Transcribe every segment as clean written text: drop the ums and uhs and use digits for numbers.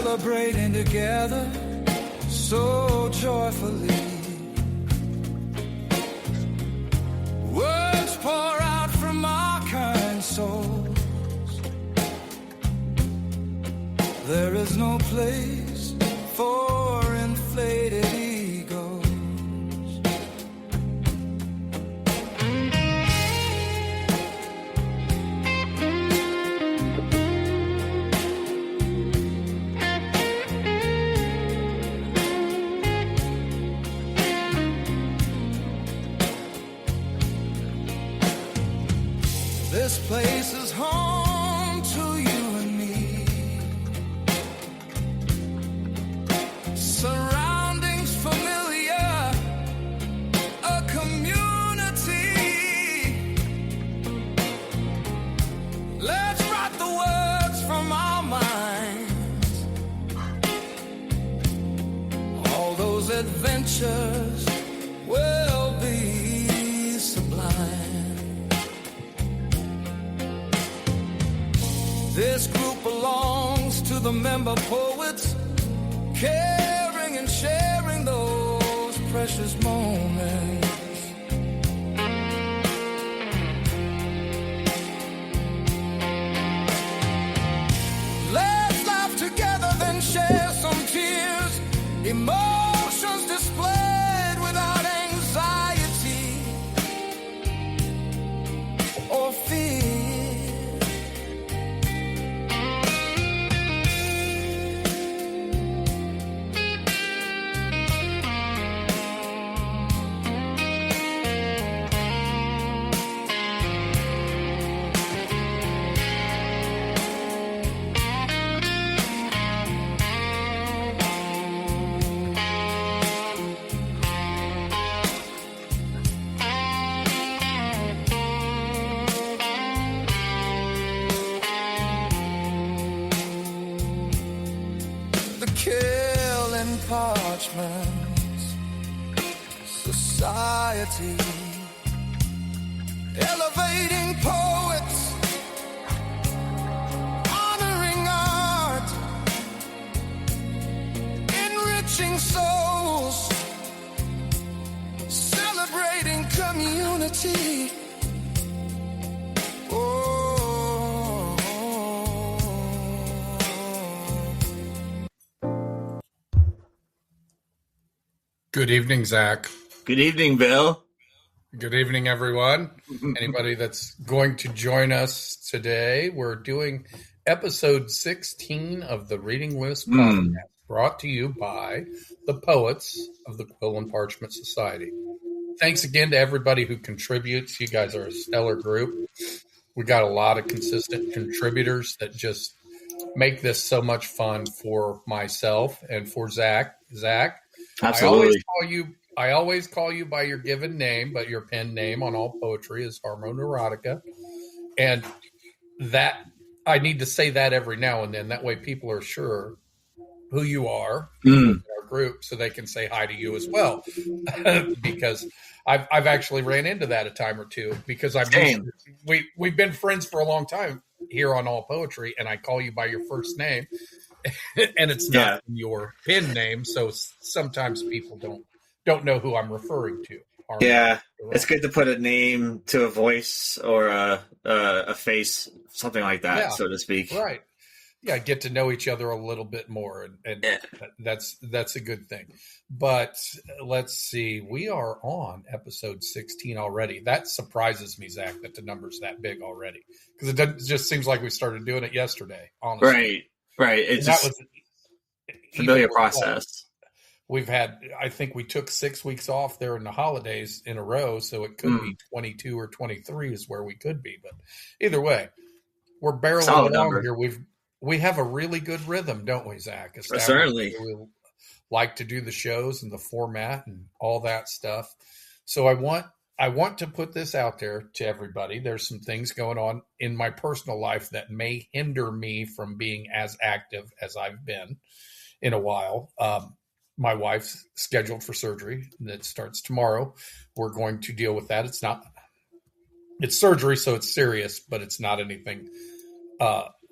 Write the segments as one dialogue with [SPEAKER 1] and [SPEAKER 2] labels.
[SPEAKER 1] celebrating together so joyfully. Words pour out from our kind souls. There is no place for inflated egos. This place is home to you and me. Surroundings familiar, a community. Let's write the words from our minds. All those adventures will be sublime. This group belongs to the member poets, caring and sharing those precious moments. Let's laugh together, then share some tears, emotions displayed without anxiety or fear. Quill and Parchment Society, elevating poets, honoring art, enriching souls, celebrating community.
[SPEAKER 2] Good evening, Zach.
[SPEAKER 3] Good evening, Bill.
[SPEAKER 2] Good evening, everyone. Anybody that's going to join us today, we're doing episode 16 of the Reading List podcast, brought to you by the poets of the Quill and Parchment Society. Thanks again to everybody who contributes. You guys are a stellar group. We got a lot of consistent contributors that just make this so much fun for myself and for Zach. Zach,
[SPEAKER 3] absolutely.
[SPEAKER 2] I always call you by your given name, but your pen name on all poetry is Harmoneurotica. And that I need to say that every now and then. That way people are sure who you are in our group, so they can say hi to you as well. Because I've actually ran into that a time or two, because we've been friends for a long time here on All Poetry, and I call you by your first name, and it's not your pen name, so sometimes people don't know who I'm referring to.
[SPEAKER 3] Yeah, it's good to put a name to a voice or a face, something like that, so to speak.
[SPEAKER 2] Right. Yeah, get to know each other a little bit more, and that's a good thing. But let's see, we are on episode 16 already. That surprises me, Zach, that the number's that big already, because it just seems like we started doing it yesterday. Honestly,
[SPEAKER 3] right. It's just that was a familiar process.
[SPEAKER 2] We've had, I think we took 6 weeks off there in the holidays in a row, so it could be 22 or 23 is where we could be. But either way, we're barreling along here. We have a really good rhythm, don't we, Zach?
[SPEAKER 3] Certainly.
[SPEAKER 2] We like to do the shows and the format and all that stuff. So I want to put this out there to everybody. There's some things going on in my personal life that may hinder me from being as active as I've been in a while. My wife's scheduled for surgery that starts tomorrow. We're going to deal with that. It's surgery, so it's serious, but it's not anything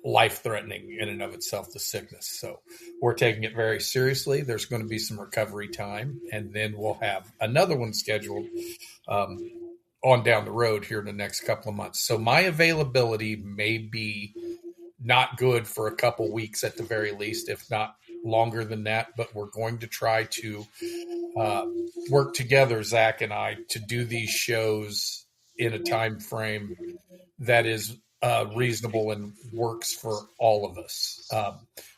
[SPEAKER 2] life-threatening in and of itself, the sickness. So we're taking it very seriously. There's going to be some recovery time, and then we'll have another one scheduled on down the road here in the next couple of months. So my availability may be not good for a couple weeks at the very least, if not longer than that. But we're going to try to work together, Zach and I, to do these shows in a time frame that is reasonable and works for all of us.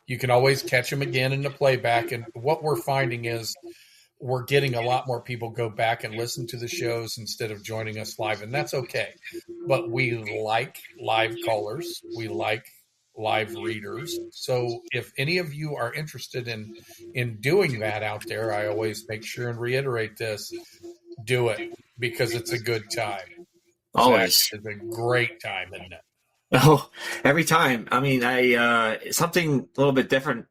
[SPEAKER 2] You can always catch them again in the playback. And what we're finding is we're getting a lot more people go back and listen to the shows instead of joining us live. And that's okay. But we like live callers. We like live readers. So if any of you are interested in doing that out there, I always make sure and reiterate this, do it, because it's a good time.
[SPEAKER 3] Always.
[SPEAKER 2] Zach, it's a great time, isn't it?
[SPEAKER 3] Oh, every time. I mean, something a little bit different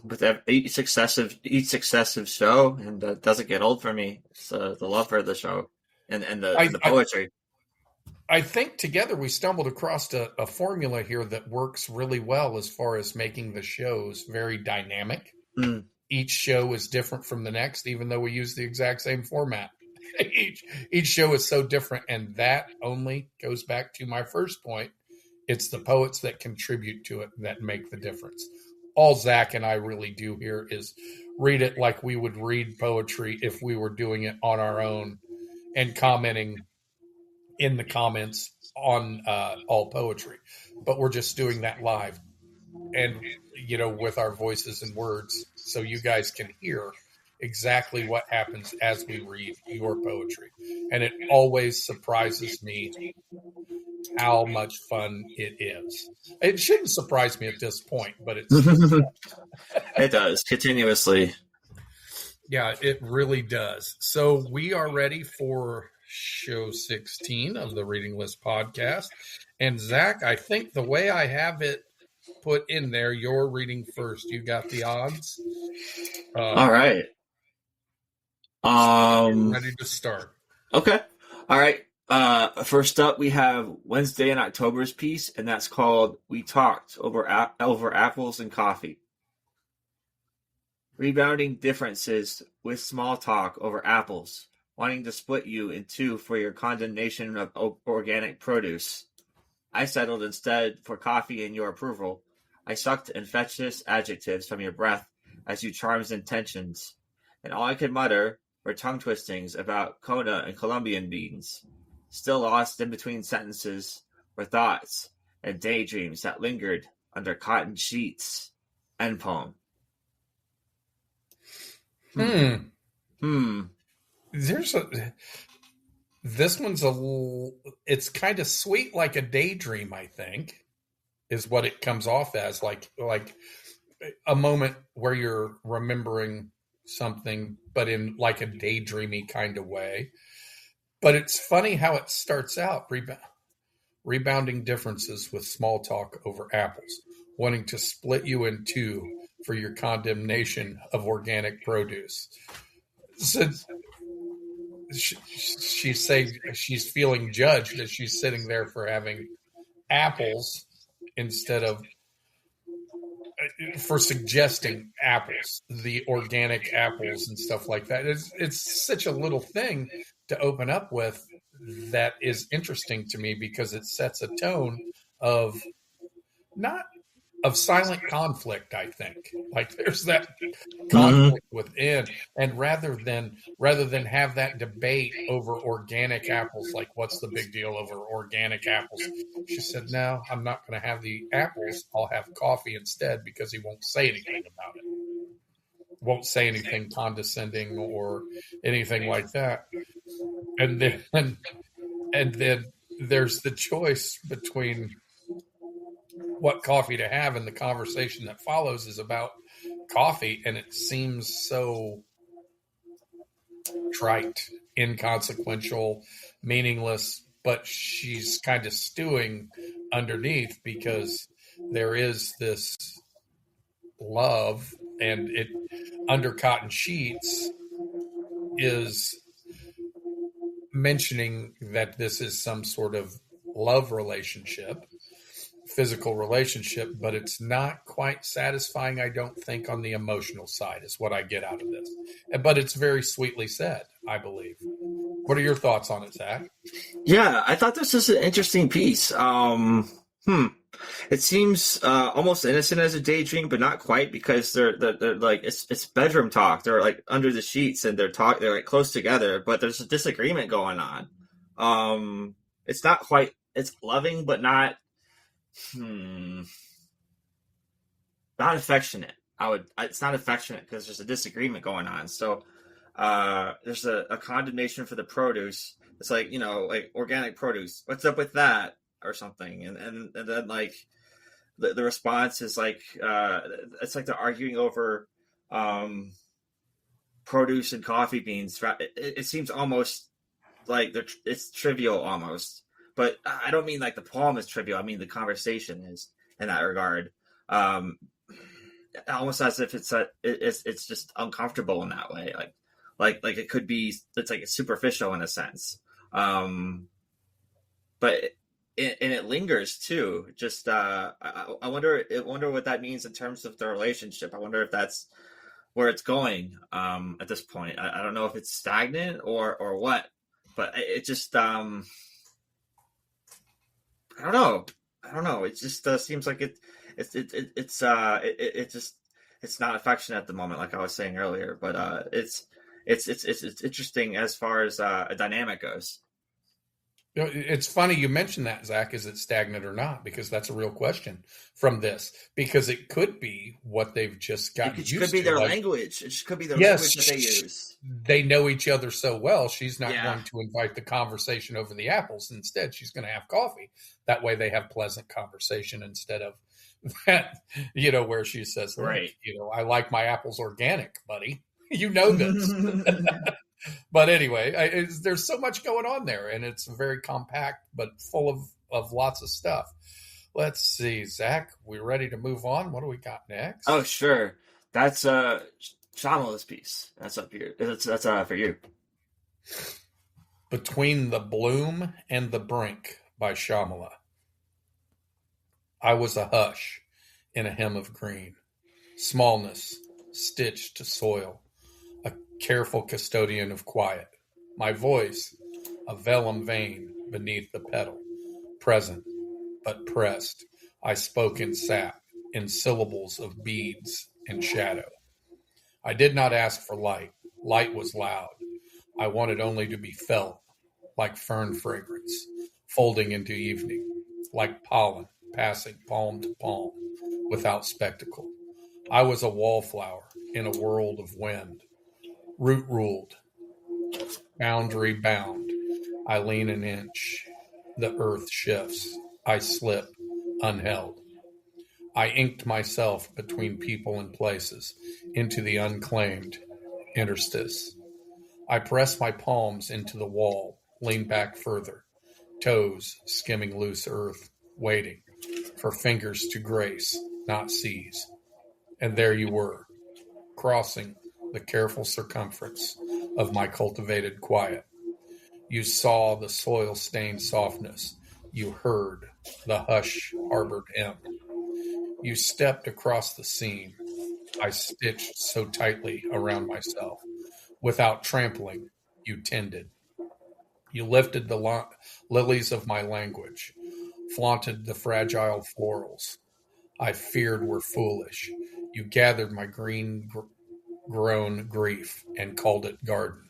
[SPEAKER 3] with each successive show, and it doesn't get old for me. It's the love for the show and the poetry.
[SPEAKER 2] I think together we stumbled across a formula here that works really well as far as making the shows very dynamic.
[SPEAKER 3] Mm.
[SPEAKER 2] Each show is different from the next, even though we use the exact same format. Each show is so different, and that only goes back to my first point. It's the poets that contribute to it that make the difference. All Zach and I really do here is read it like we would read poetry if we were doing it on our own and commenting in the comments on all poetry. But we're just doing that live and, with our voices and words so you guys can hear exactly what happens as we read your poetry. And it always surprises me how much fun it is. It shouldn't surprise me at this point, but
[SPEAKER 3] it does continuously.
[SPEAKER 2] Yeah, it really does. So we are ready for show 16 of the Reading List podcast. And Zach, I think the way I have it put in there, you're reading first. You got the odds.
[SPEAKER 3] All right.
[SPEAKER 2] Ready to start.
[SPEAKER 3] Okay. All right. First up, we have Wednesday in October's piece, and that's called "We Talked Over Apples and Coffee." Rebounding differences with small talk over apples, wanting to split you in two for your condemnation of organic produce. I settled instead for coffee and your approval. I sucked infectious adjectives from your breath as you charms intentions, and all I could mutter were tongue twistings about Kona and Colombian beans. Still lost in between sentences were thoughts and daydreams that lingered under cotton sheets. End poem.
[SPEAKER 2] This one's it's kind of sweet, like a daydream, I think, is what it comes off as, like a moment where you're remembering something, but in like a daydreamy kind of way. But it's funny how it starts out, rebounding differences with small talk over apples, wanting to split you in two for your condemnation of organic produce. So she's saying she's feeling judged as she's sitting there for having apples instead of for suggesting apples, the organic apples and stuff like that. It's such a little thing to open up with that is interesting to me because it sets a tone of not of silent conflict, I think. Like there's that conflict within, and rather than have that debate over organic apples, like what's the big deal over organic apples? She said, no, I'm not going to have the apples. I'll have coffee instead because he won't say anything about it. Won't say anything condescending or anything like that. And then there's the choice between what coffee to have, and the conversation that follows is about coffee, and it seems so trite, inconsequential, meaningless, but she's kind of stewing underneath because there is this love, and it under cotton sheets is mentioning that this is some sort of love relationship physical relationship, but it's not quite satisfying, I don't think, on the emotional side, is what I get out of this. But it's very sweetly said, I believe. What are your thoughts on it, Zach?
[SPEAKER 4] Yeah, I thought this was an interesting piece. It seems almost innocent as a daydream, but not quite, because they're like it's bedroom talk. They're like under the sheets and they're like close together, but there's a disagreement going on. It's not quite, it's loving, but not not affectionate. It's not affectionate because there's a disagreement going on. So there's a condemnation for the produce. It's like, like organic produce. What's up with that? Or something. And then like the response is like, it's like they're arguing over produce and coffee beans. It seems almost like it's trivial almost. But I don't mean like the poem is trivial. I mean the conversation is, in that regard. Almost as if it's just uncomfortable in that way. Like it could be, it's like it's superficial in a sense. But it lingers too. Just I wonder what that means in terms of the relationship. I wonder if that's where it's going at this point. I don't know if it's stagnant or what, but it just I don't know. It just seems like it's not affectionate at the moment, like I was saying earlier. But it's interesting as far as a dynamic goes.
[SPEAKER 2] It's funny you mentioned that, Zach. Is it stagnant or not? Because that's a real question from this. Because it could be what they've just gotten used to.
[SPEAKER 4] It could be their language. It could be their language that they use.
[SPEAKER 2] They know each other so well. She's not going to invite the conversation over the apples. Instead, she's going to have coffee. That way they have pleasant conversation instead of that, where she says,
[SPEAKER 4] right,
[SPEAKER 2] I like my apples organic, buddy. You know this. But anyway, there's so much going on there, and it's very compact but full of lots of stuff. Let's see, Zach, we ready to move on? What do we got next?
[SPEAKER 4] Oh, sure. That's Shyamalan's piece. That's up here. That's for you.
[SPEAKER 2] Between the Bloom and the Brink by Shyamalan. I was a hush in a hem of green, smallness stitched to soil. Careful custodian of quiet. My voice, a vellum vein beneath the petal. Present, but pressed. I spoke in sap, in syllables of beads and shadow. I did not ask for light. Light was loud. I wanted only to be felt, like fern fragrance, folding into evening, like pollen passing palm to palm, without spectacle. I was a wallflower in a world of wind. Root ruled, boundary bound. I lean an inch. The earth shifts. I slip, unheld. I inked myself between people and places, into the unclaimed interstice. I press my palms into the wall, lean back further, toes skimming loose earth, waiting for fingers to grace, not seize. And there you were, crossing the careful circumference of my cultivated quiet. You saw the soil-stained softness. You heard the hush-harbored hymn. You stepped across the seam. I stitched so tightly around myself. Without trampling, you tended. You lifted the lilies of my language, flaunted the fragile florals I feared were foolish. You gathered my green grown grief and called it garden.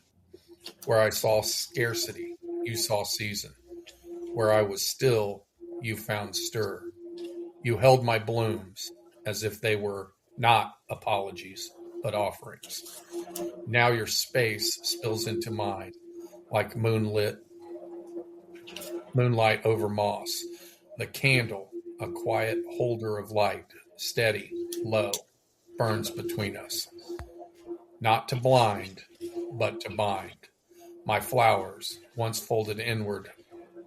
[SPEAKER 2] Where I saw scarcity, you saw season. Where I was still, you found stir. You held my blooms as if they were not apologies, but offerings. Now your space spills into mine like moonlight over moss. The candle, a quiet holder of light, steady, low, burns between us. Not to blind, but to bind. My flowers, once folded inward,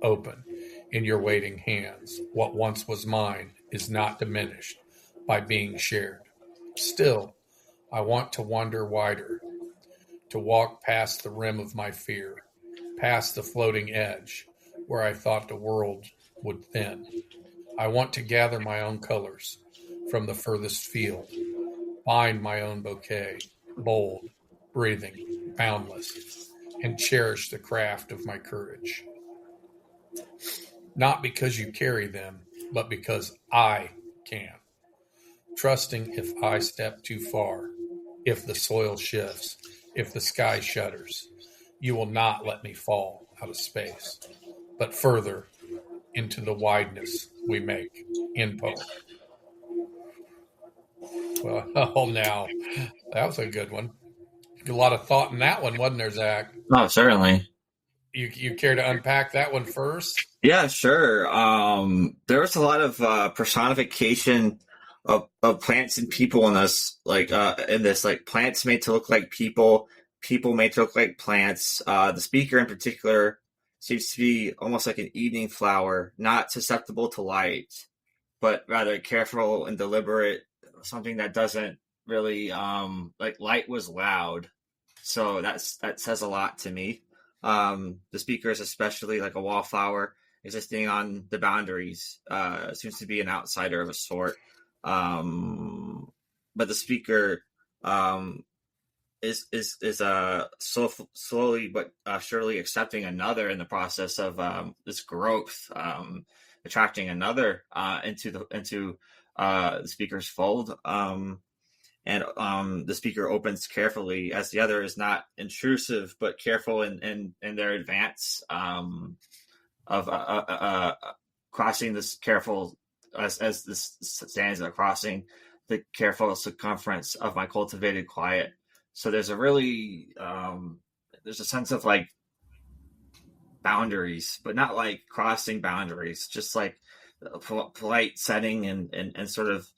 [SPEAKER 2] open in your waiting hands. What once was mine is not diminished by being shared. Still, I want to wander wider, to walk past the rim of my fear, past the floating edge where I thought the world would thin. I want to gather my own colors from the furthest field, find my own bouquet, bold, breathing, boundless, and cherish the craft of my courage. Not because you carry them, but because I can. Trusting if I step too far, if the soil shifts, if the sky shudders, you will not let me fall out of space, but further into the wideness we make in poem. Well, oh, now that was a good one. A lot of thought in that one, wasn't there, Zach?
[SPEAKER 4] Oh, certainly.
[SPEAKER 2] You care to unpack that one first?
[SPEAKER 4] Yeah, sure. There was a lot of personification of plants and people in this, like plants made to look like people, people made to look like plants. The speaker in particular seems to be almost like an evening flower, not susceptible to light, but rather careful and deliberate, something that doesn't really like light was loud. So that says a lot to me. The speaker is especially like a wallflower existing on the boundaries. Seems to be an outsider of a sort. But the speaker is slowly but surely accepting another in the process of this growth, attracting another into the speaker's fold. And the speaker opens carefully as the other is not intrusive but careful in their advance of crossing this careful as this stanza crossing the careful circumference of my cultivated quiet. So there's a really there's a sense of like boundaries, but not like crossing boundaries, just like a polite setting and sort of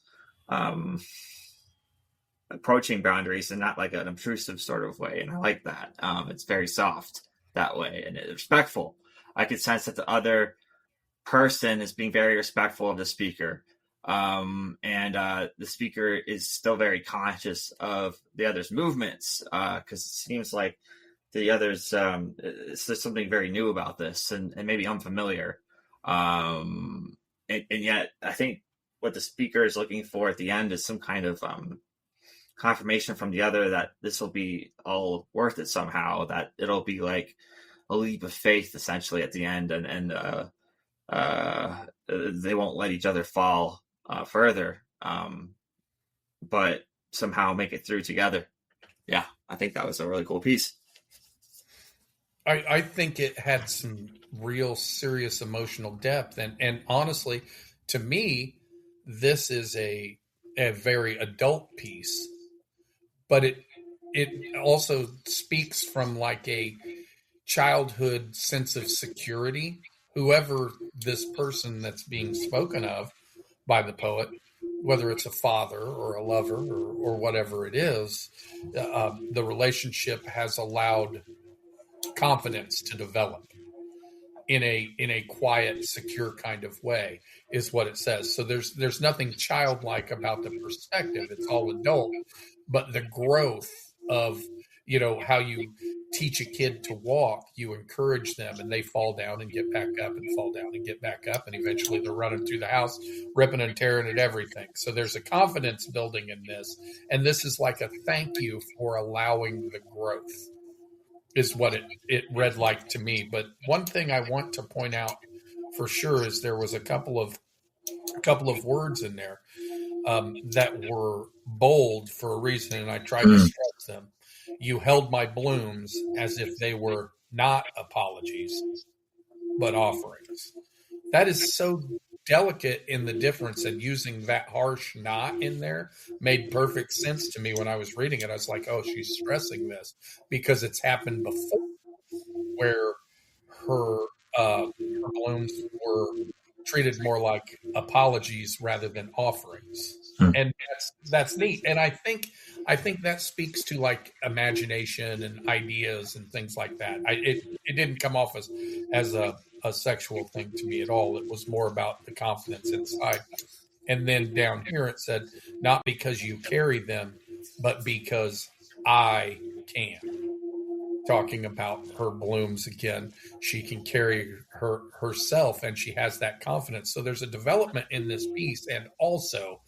[SPEAKER 4] approaching boundaries and not like an obtrusive sort of way. And I like that. It's very soft that way and respectful. I could sense that the other person is being very respectful of the speaker. And the speaker is still very conscious of the other's movements because it seems like the others, there's something very new about this and maybe unfamiliar. And yet I think what the speaker is looking for at the end is some kind of confirmation from the other that this will be all worth it somehow, that it'll be like a leap of faith essentially at the end, and they won't let each other fall further, but somehow make it through together. Yeah, I think that was a really cool piece.
[SPEAKER 2] I think it had some real serious emotional depth, and honestly, to me, this is a very adult piece, but it also speaks from like a childhood sense of security. Whoever this person that's being spoken of by the poet, whether it's a father or a lover or whatever it is, the relationship has allowed confidence to develop in a quiet, secure kind of way, is what it says. So there's nothing childlike about the perspective. It's all adult, but the growth of, how you teach a kid to walk, you encourage them and they fall down and get back up and fall down and get back up. And eventually they're running through the house, ripping and tearing at everything. So there's a confidence building in this. And this is like a thank you for allowing the growth, is what it read like to me. But one thing I want to point out for sure is there was a couple of words in there that were bold for a reason, and I tried to stress them. You held my blooms as if they were not apologies, but offerings. That is so delicate in the difference, and using that harsh not in there made perfect sense to me when I was reading it. I was like, oh, she's stressing this because it's happened before where her blooms were treated more like apologies rather than offerings. And that's neat. And I think that speaks to like imagination and ideas and things like that. It didn't come off as a sexual thing to me at all. It was more about the confidence inside. And then down here it said, not because you carry them, but because I can. talking about her blooms again. She can carry herself, and she has that confidence. So there's a development in this piece. And also,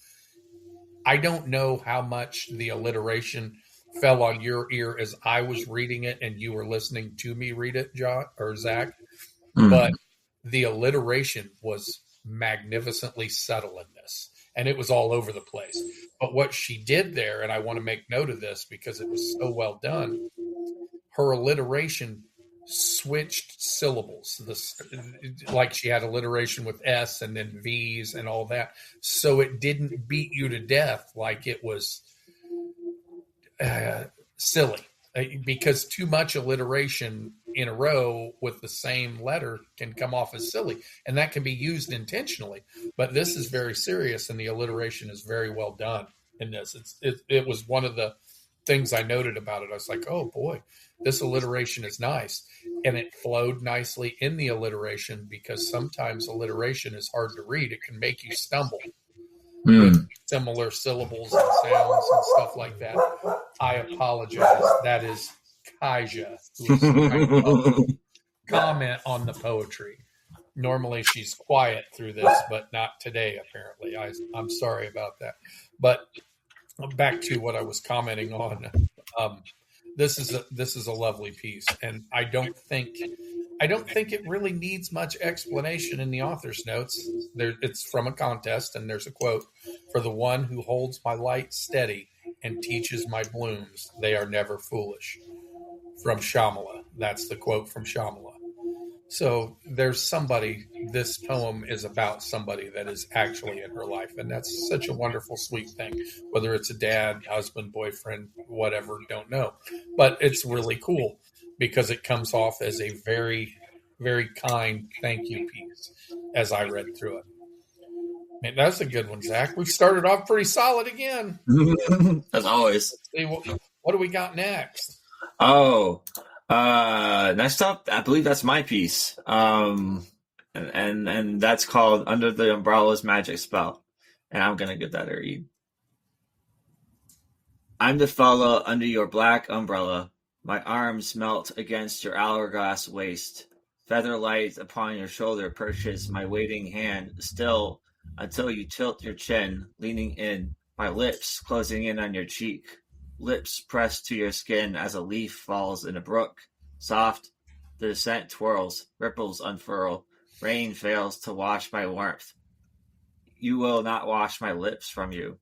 [SPEAKER 2] I don't know how much the alliteration fell on your ear as I was reading it and you were listening to me read it, John or Zach, but the alliteration was magnificently subtle in this, and it was all over the place. But what she did there, and I want to make note of this because it was so well done, her alliteration switched syllables. Like she had alliteration with S and then V's and all that. So it didn't beat you to death like it was silly. Because too much alliteration in a row with the same letter can come off as silly, and that can be used intentionally. But this is very serious, and the alliteration is very well done in this. It was one of the things I noted about it. I was like, oh boy, this alliteration is nice, and it flowed nicely in the alliteration because sometimes alliteration is hard to read. It can make you stumble with similar syllables and sounds and stuff like that. I apologize. That is Kaija who is trying to comment on the poetry. Normally she's quiet through this, but not today, apparently. I'm sorry about that. But back to what I was commenting on. This is a lovely piece, and I don't think it really needs much explanation in the author's notes. It's from a contest, and there's a quote: "For the one who holds my light steady and teaches my blooms, they are never foolish." From Shyamala. That's the quote from Shyamala. So there's somebody, this poem is about somebody that is actually in her life. And that's such a wonderful, sweet thing. Whether it's a dad, husband, boyfriend, whatever, don't know. But it's really cool because it comes off as a very, very kind thank you piece as I read through it. Man, that's a good one, Zach. We started off pretty solid again.
[SPEAKER 4] As always.
[SPEAKER 2] Let's see, what do we got next?
[SPEAKER 4] Oh, next up, I believe that's my piece. And that's called Under the Umbrella's Magic Spell. And I'm going to give that a read. I'm the fella under your black umbrella. My arms melt against your hourglass waist. Feather light upon your shoulder perches my waiting hand still until you tilt your chin, leaning in, my lips closing in on your cheek. Lips pressed to your skin as a leaf falls in a brook. Soft, the descent twirls, ripples unfurl. Rain fails to wash my warmth. You will not wash my lips from you.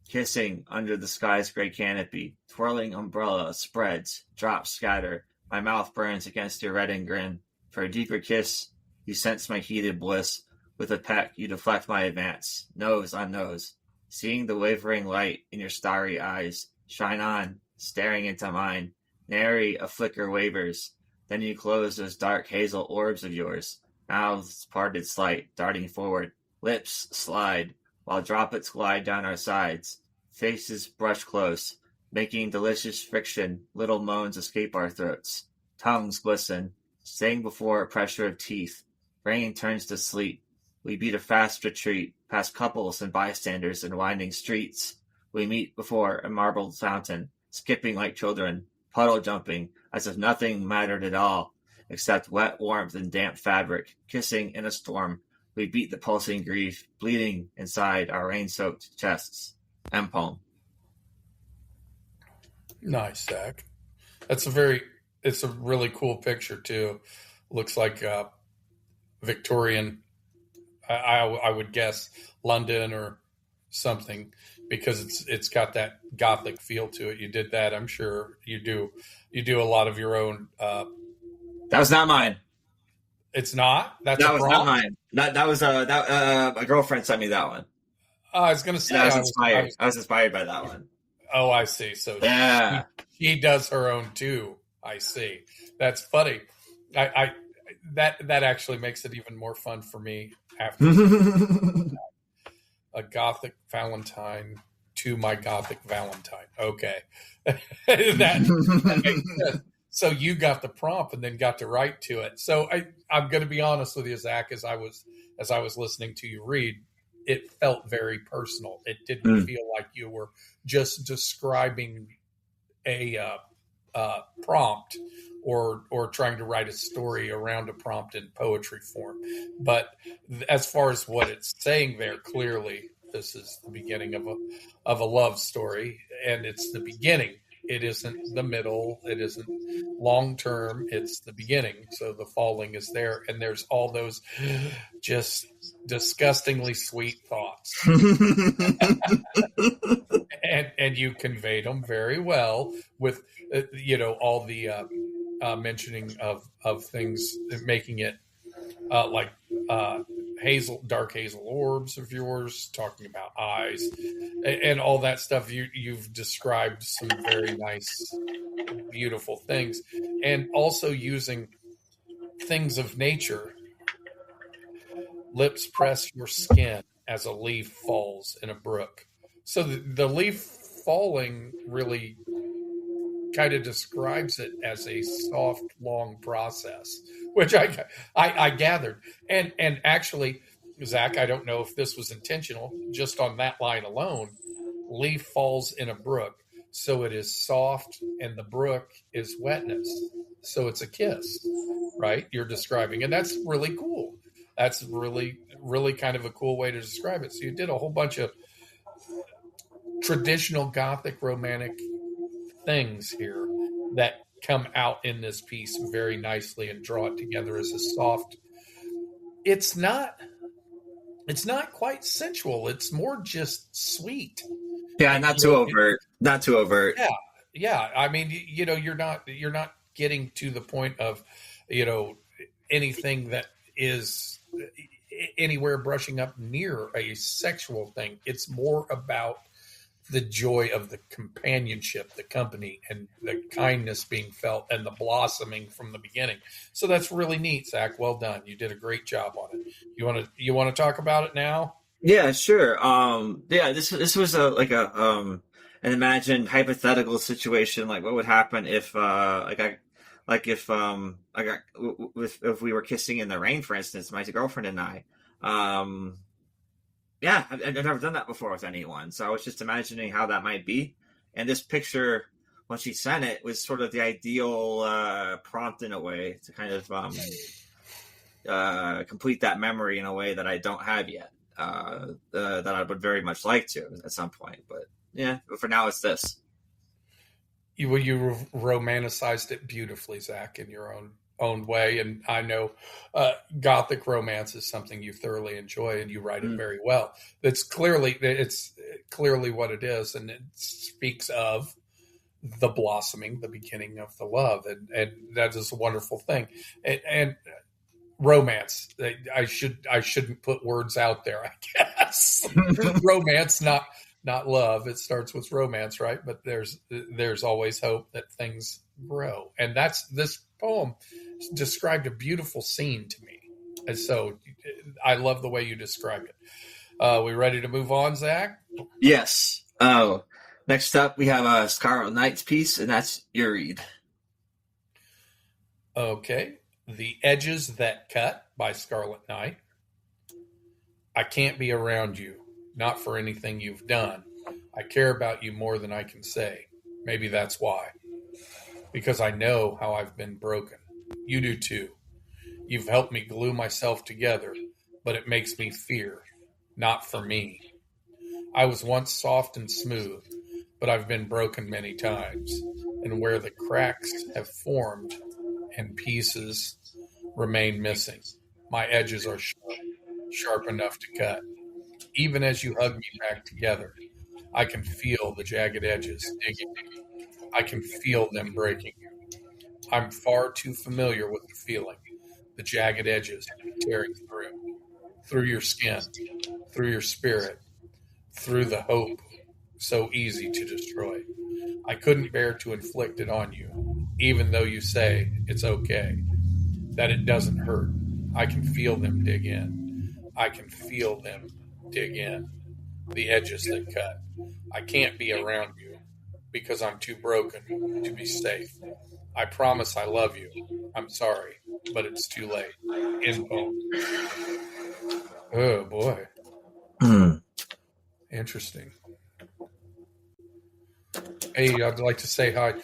[SPEAKER 4] Kissing under the sky's gray canopy. Twirling umbrella spreads, drops scatter. My mouth burns against your reddened grin. For a deeper kiss, you sense my heated bliss. With a peck, you deflect my advance. Nose on nose. Seeing the wavering light in your starry eyes. Shine on, staring into mine. Nary a flicker wavers. Then you close those dark hazel orbs of yours. Mouths parted slight, darting forward. Lips slide, while droplets glide down our sides. Faces brush close, making delicious friction. Little moans escape our throats. Tongues glisten, staying before a pressure of teeth. Rain turns to sleet. We beat a fast retreat, past couples and bystanders in winding streets. We meet before a marbled fountain, skipping like children, puddle jumping, as if nothing mattered at all, except wet warmth and damp fabric, kissing in a storm. We beat the pulsing grief, bleeding inside our rain-soaked chests. End poem.
[SPEAKER 2] Nice, Zach. It's a really cool picture too. Looks like Victorian, I would guess London or something, because it's got that Gothic feel to it. You did that, I'm sure you do a lot of your own.
[SPEAKER 4] That was not mine.
[SPEAKER 2] It's not? That
[SPEAKER 4] was not mine. That was my girlfriend sent me that one.
[SPEAKER 2] I was going to say,
[SPEAKER 4] I was inspired by that one.
[SPEAKER 2] Oh, I see. So
[SPEAKER 4] yeah,
[SPEAKER 2] she does her own too. I see. That's funny. I that actually makes it even more fun for me after a Gothic Valentine to my Gothic Valentine. Okay. that makes sense. So you got the prompt and then got to write to it. So I'm going to be honest with you, Zach, as I was listening to you read, it felt very personal. It didn't feel like you were just describing a prompt or trying to write a story around a prompt in poetry form. But as far as what it's saying there, clearly this is the beginning of a love story, and it's the beginning. It isn't the middle. It isn't long term. It's the beginning. So the falling is there, and there's all those just disgustingly sweet thoughts, and you conveyed them very well with all the mentioning of things, making it like dark hazel orbs of yours, talking about eyes, and all that stuff. You've described some very nice, beautiful things, and also using things of nature. Lips press your skin as a leaf falls in a brook. So the leaf falling really kind of describes it as a soft, long process, which I gathered. And actually, Zach, I don't know if this was intentional, just on that line alone, leaf falls in a brook. So it is soft, and the brook is wetness. So it's a kiss, right? You're describing, and that's really cool. That's really, really kind of a cool way to describe it. So you did a whole bunch of traditional Gothic romantic things here that come out in this piece very nicely and draw it together as a soft. It's not quite sensual. It's more just sweet.
[SPEAKER 4] Yeah, not too overt. Not too overt.
[SPEAKER 2] Yeah. I mean, you're not getting to the point of, anything that is anywhere brushing up near a sexual thing. It's more about the joy of the companionship, the company, and the kindness being felt, and the blossoming from the beginning. So that's really neat, Zach. Well done. You did a great job on it. You want to talk about it now?
[SPEAKER 4] Yeah, sure. This was an imagined hypothetical situation. Like, what would happen if if we were kissing in the rain, for instance, my girlfriend and I. I've never done that before with anyone, so I was just imagining how that might be. And this picture, when she sent it, was sort of the ideal prompt in a way to kind of complete that memory in a way that I don't have yet. That I would very much like to at some point, but for now it's this.
[SPEAKER 2] You romanticized it beautifully, Zach, in your own way, and I know Gothic romance is something you thoroughly enjoy, and you write it very well. It's clearly what it is, and it speaks of the blossoming, the beginning of the love, and that is a wonderful thing. And romance, I shouldn't put words out there, I guess. Romance, not love. It starts with romance, right? But there's always hope that things grow, and this poem described a beautiful scene to me, and so I love the way you describe it. We ready to move on, Zach?
[SPEAKER 4] Yes. Oh, next up we have a Scarlet Knight's piece, and that's your read.
[SPEAKER 2] Okay. The Edges That Cut by Scarlet Knight. I can't be around you, not for anything you've done. I care about you more than I can say. Maybe that's why. Because I know how I've been broken. You do too. You've helped me glue myself together, but it makes me fear. Not for me. I was once soft and smooth, but I've been broken many times. And where the cracks have formed and pieces remain missing, my edges are sharp enough to cut. Even as you hug me back together, I can feel the jagged edges digging. I can feel them breaking. I'm far too familiar with the feeling, the jagged edges tearing through your skin, through your spirit, through the hope so easy to destroy. I couldn't bear to inflict it on you, even though you say it's okay, that it doesn't hurt. I can feel them dig in. I can feel them dig in. The edges that cut. I can't be around you because I'm too broken to be safe. I promise I love you. I'm sorry, but it's too late. End poem. Oh, boy. Interesting. Hey, I'd like to say hi.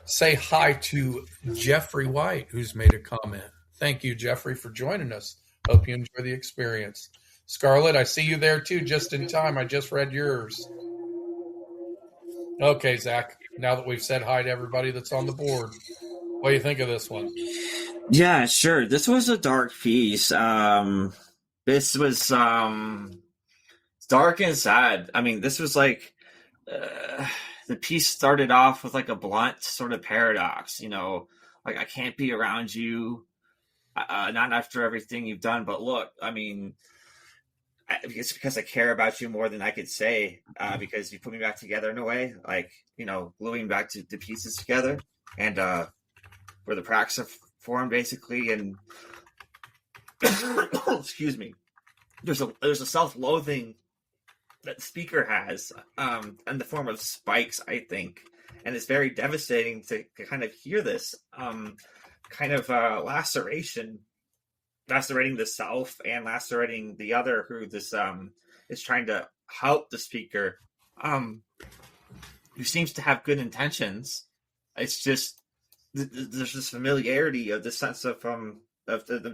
[SPEAKER 2] say hi to Jeffrey White, who's made a comment. Thank you, Jeffrey, for joining us. Hope you enjoy the experience. Scarlett, I see you there too, just in time. I just read yours. Okay, Zach, now that we've said hi to everybody that's on the board, what do you think of this one?
[SPEAKER 4] Yeah, sure. This was a dark piece. This was dark and sad. I mean, this was like the piece started off with like a blunt sort of paradox. Like I can't be around you, not after everything you've done. But look, I mean, it's because I care about you more than I could say. Because you put me back together in a way, like gluing back to the pieces together, and where the cracks have formed, basically, and excuse me. There's a self-loathing that the speaker has, in the form of spikes, I think, and it's very devastating to kind of hear this kind of lacerating the self and lacerating the other, who this is trying to help the speaker, who seems to have good intentions. It's just there's this familiarity of this sense of them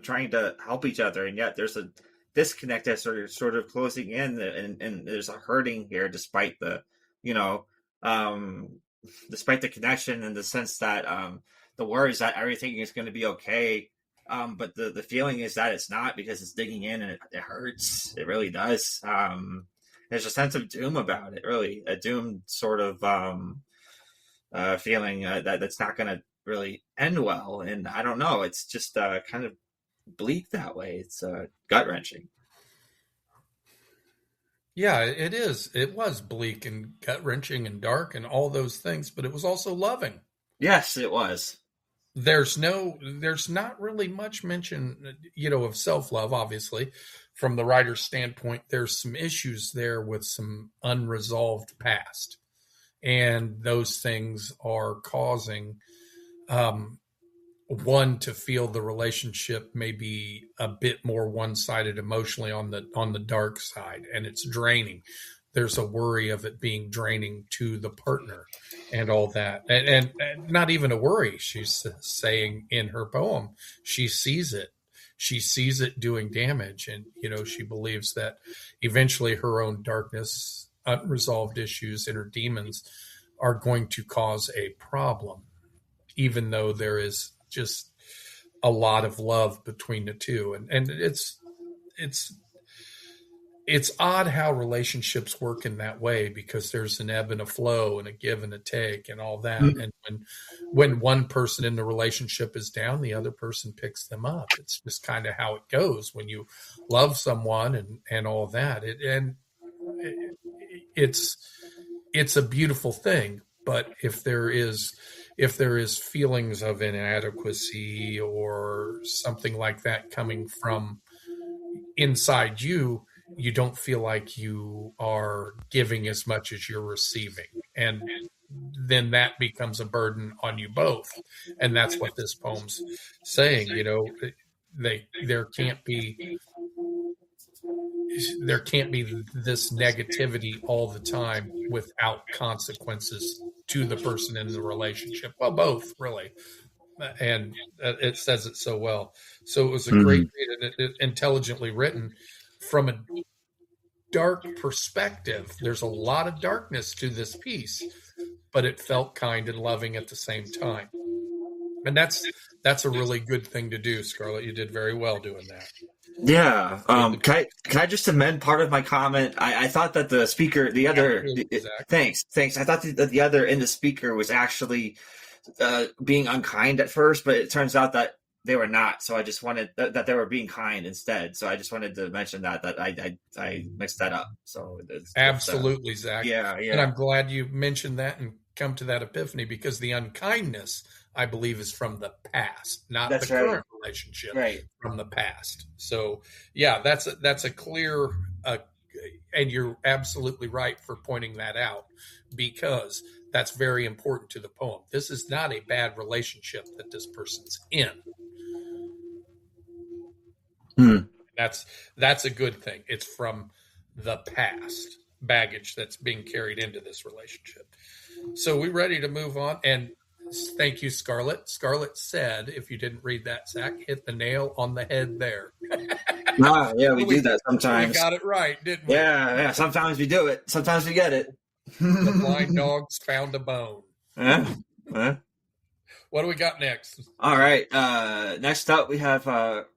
[SPEAKER 4] trying to help each other, and yet there's a disconnect that's sort of closing in, and there's a hurting here, despite the despite the connection, and the sense that the words that everything is going to be okay, but the feeling is that it's not, because it's digging in, and it hurts. It really does. There's a sense of doom about it, really, a doom sort of feeling that's not going to really end well. And I don't know, it's just kind of bleak that way. It's gut wrenching.
[SPEAKER 2] Yeah, it is. It was bleak and gut wrenching and dark and all those things, but it was also loving.
[SPEAKER 4] Yes, it was.
[SPEAKER 2] There's not really much mention, of self-love, obviously. From the writer's standpoint, there's some issues there with some unresolved past. And those things are causing one to feel the relationship maybe a bit more one-sided emotionally on the dark side, and it's draining. There's a worry of it being draining to the partner and all that, and not even a worry. She's saying in her poem, she sees it doing damage, and she believes that eventually her own darkness, unresolved issues, inner demons are going to cause a problem, even though there is just a lot of love between the two. And it's odd how relationships work in that way, because there's an ebb and a flow and a give and a take and all that. Mm-hmm. And when one person in the relationship is down, the other person picks them up. It's just kind of how it goes when you love someone and all that. It's a beautiful thing. But if there is feelings of inadequacy or something like that coming from inside you, you don't feel like you are giving as much as you're receiving. And then that becomes a burden on you both. And that's what this poem's saying. There can't be this negativity all the time without consequences to the person in the relationship. Well, both, really. And it says it so well. So it was a great read, and intelligently written from a dark perspective. There's a lot of darkness to this piece, but it felt kind and loving at the same time. And that's a really good thing to do, Scarlett. You did very well doing that.
[SPEAKER 4] Yeah. Can I just amend part of my comment? I thought that the speaker, thanks. I thought that the other in the speaker was actually being unkind at first, but it turns out that they were not. So I just wanted that they were being kind instead. So I just wanted to mention that I mixed that up. So
[SPEAKER 2] absolutely, Zach.
[SPEAKER 4] Yeah.
[SPEAKER 2] And I'm glad you mentioned that and come to that epiphany, because the unkindness, I believe, is from the past, not the current relationship, from the past. So yeah, that's a clear, and you're absolutely right for pointing that out, because that's very important to the poem. This is not a bad relationship that this person's in. That's a good thing. It's from the past baggage that's being carried into this relationship. So we ready to move on? And Thank you, Scarlett. Scarlett said, if you didn't read that, Zach, hit the nail on the head there.
[SPEAKER 4] Yeah, we do that sometimes.
[SPEAKER 2] We got it right, didn't we?
[SPEAKER 4] Yeah. Sometimes we do it. Sometimes we get it.
[SPEAKER 2] The blind dogs found a bone.
[SPEAKER 4] Yeah.
[SPEAKER 2] What do we got next?
[SPEAKER 4] All right. Next up, we have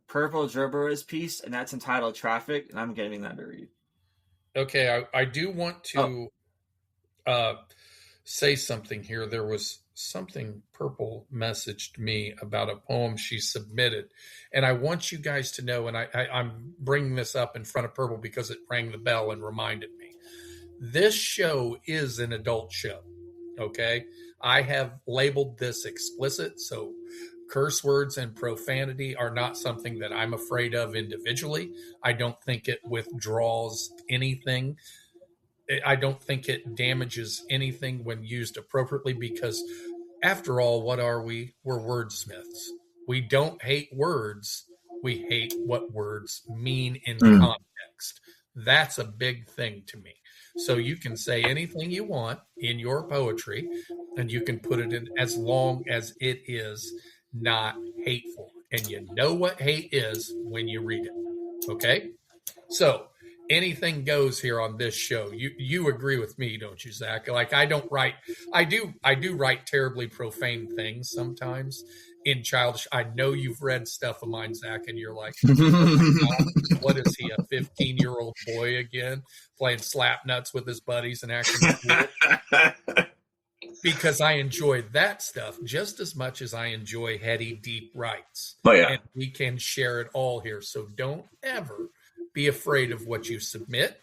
[SPEAKER 4] Purple Gerbera's piece, and that's entitled Traffic, and I'm getting that to read.
[SPEAKER 2] Okay, I do want to say something here. There was something Purple messaged me about a poem she submitted, and I want you guys to know, and I'm bringing this up in front of Purple because it rang the bell and reminded me. This show is an adult show, okay? I have labeled this explicit, so curse words and profanity are not something that I'm afraid of individually. I don't think it withdraws anything. I don't think it damages anything when used appropriately because, after all, what are we? We're wordsmiths. We don't hate words. We hate what words mean in context. That's a big thing to me. So you can say anything you want in your poetry, and you can put it in as long as it is not hateful. And you know what hate is when you read it. Okay? So anything goes here on this show. You agree with me, don't you, Zach? Like I do write terribly profane things sometimes in childish. I know you've read stuff of mine, Zach, and you're like, oh, what is he, a 15-year-old boy again, playing slap nuts with his buddies and acting cool? Because I enjoy that stuff just as much as I enjoy heady, deep rights.
[SPEAKER 4] Oh, yeah.
[SPEAKER 2] And we can share it all here. So don't ever be afraid of what you submit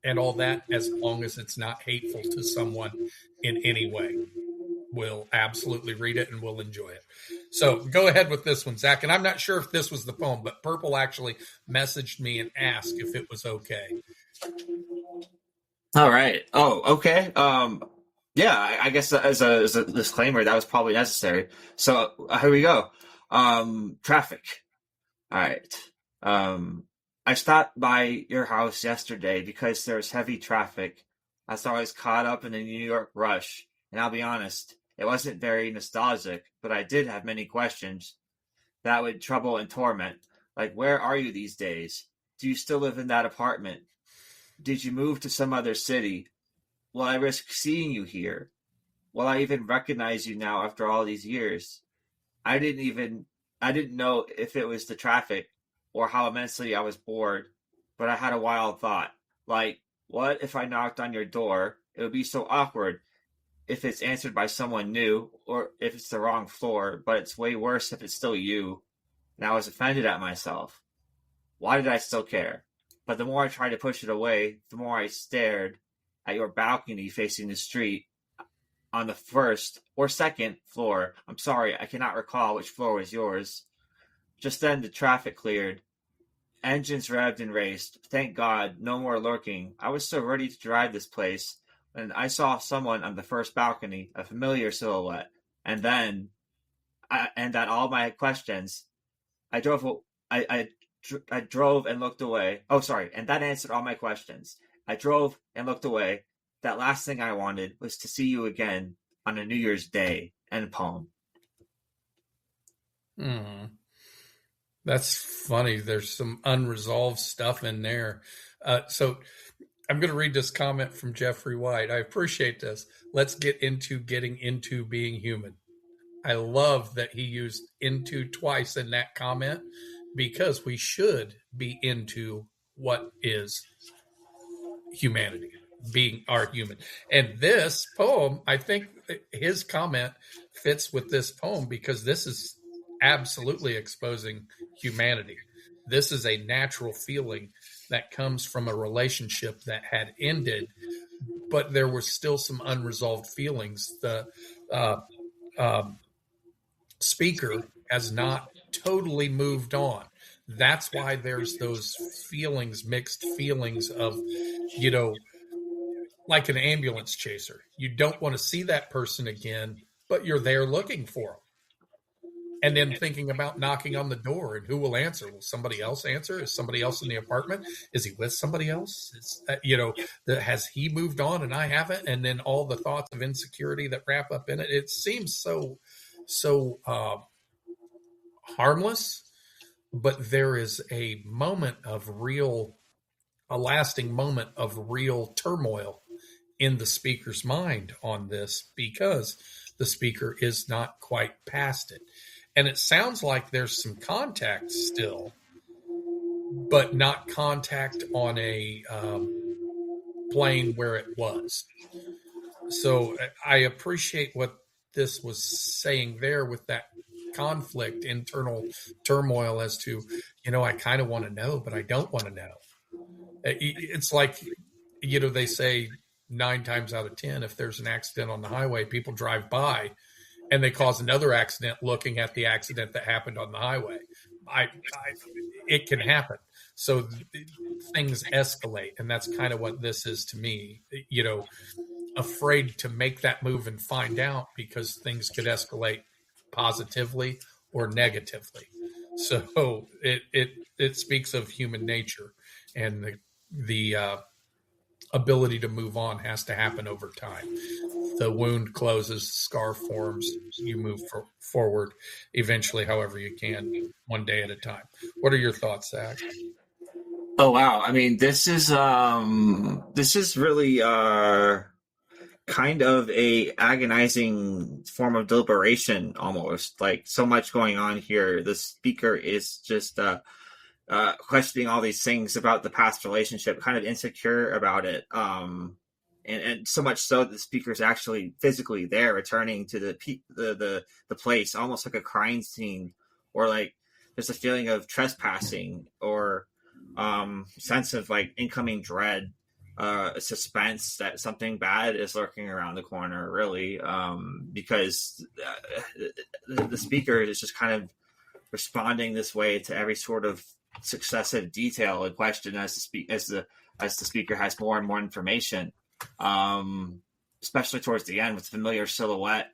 [SPEAKER 2] and all that, as long as it's not hateful to someone in any way. We'll absolutely read it and we'll enjoy it. So go ahead with this one, Zach. And I'm not sure if this was the poem, but Purple actually messaged me and asked if it was okay.
[SPEAKER 4] All right. Oh, okay. Yeah, I guess as a disclaimer, that was probably necessary. So here we go. Traffic. All right. I stopped by your house yesterday because there was heavy traffic. I thought I was caught up in the New York rush, and I'll be honest, it wasn't very nostalgic, but I did have many questions that would trouble and torment. Like, where are you these days? Do you still live in that apartment? Did you move to some other city? Will I risk seeing you here? Will I even recognize you now after all these years? I didn't know if it was the traffic or how immensely I was bored, but I had a wild thought. Like, what if I knocked on your door? It would be so awkward if it's answered by someone new, or if it's the wrong floor, but it's way worse if it's still you. And I was offended at myself. Why did I still care? But the more I tried to push it away, the more I stared at your balcony facing the street on the first or second floor. I'm sorry, I cannot recall which floor was yours. Just then the traffic cleared. Engines revved and raced. Thank God, no more lurking. I was so ready to drive this place when I saw someone on the first balcony, a familiar silhouette. And then, and at all my questions, I drove and looked away. Oh, sorry. And that answered all my questions. I drove and looked away. That last thing I wanted was to see you again on a New Year's Day. End poem.
[SPEAKER 2] That's funny. There's some unresolved stuff in there. So I'm going to read this comment from Jeffrey White. I appreciate this. Let's get into getting into being human. I love that he used into twice in that comment, because we should be into what is humanity, being our human. And this poem, I think his comment fits with this poem because this is absolutely exposing humanity. This is a natural feeling that comes from a relationship that had ended, but there were still some unresolved feelings. The speaker has not totally moved on. That's why there's those feelings, mixed feelings of, like an ambulance chaser. You don't want to see that person again, but you're there looking for them. and then thinking about knocking on the door and who will answer. Will somebody else answer? Is somebody else in the apartment? Is he with somebody else? Has he moved on and I haven't? And then all the thoughts of insecurity that wrap up in it. It seems so harmless, but there is a lasting moment of real turmoil in the speaker's mind on this, because the speaker is not quite past it. And it sounds like there's some contact still, but not contact on a plane where it was. So I appreciate what this was saying there with that conflict, internal turmoil as to, I kind of want to know, but I don't want to know. It's like, they say 9 times out of 10, if there's an accident on the highway, people drive by and they cause another accident looking at the accident that happened on the highway. It can happen. So things escalate. And that's kind of what this is to me, afraid to make that move and find out, because things could escalate positively or negatively. So it speaks of human nature, and the ability to move on has to happen over time. The wound closes, scar forms, you move forward eventually, however you can, one day at a time. What are your thoughts, Zach?
[SPEAKER 4] Oh wow! I mean, this is really kind of a agonizing form of deliberation, almost. Like, so much going on here. The speaker is just questioning all these things about the past relationship, kind of insecure about it. And so much so that the speaker is actually physically there, returning to the place, almost like a crime scene, or like there's a feeling of trespassing, or sense of like incoming dread, suspense that something bad is lurking around the corner, really, because the speaker is just kind of responding this way to every sort of successive detail and question as the speaker has more and more information, especially towards the end with the familiar silhouette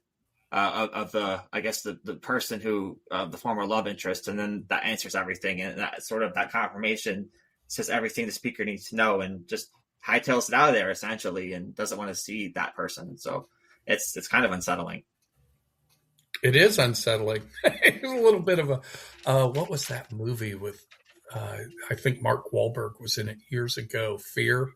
[SPEAKER 4] of the person who the former love interest, and then that answers everything, and that confirmation says everything the speaker needs to know, and just hightails it out of there essentially, and doesn't want to see that person. So it's kind of unsettling.
[SPEAKER 2] It is unsettling. It's a little bit of a what was that movie with? I think Mark Wahlberg was in it years ago. Fear.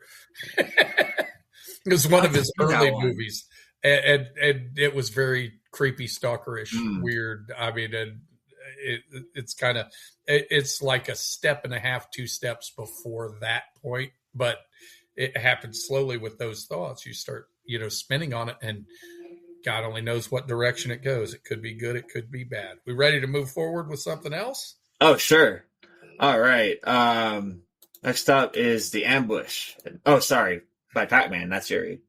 [SPEAKER 2] It was one of his early movies, and it was very creepy, stalkerish, weird. I mean, and it's kind of it's like a step and a half, 2 steps before that point, but it happens slowly with those thoughts. You start, spinning on it, and God only knows what direction it goes. It could be good, it could be bad. We ready to move forward with something else?
[SPEAKER 4] Oh, sure. All right. Next up is The Ambush. Oh, sorry. By Pac-Man. That's your read.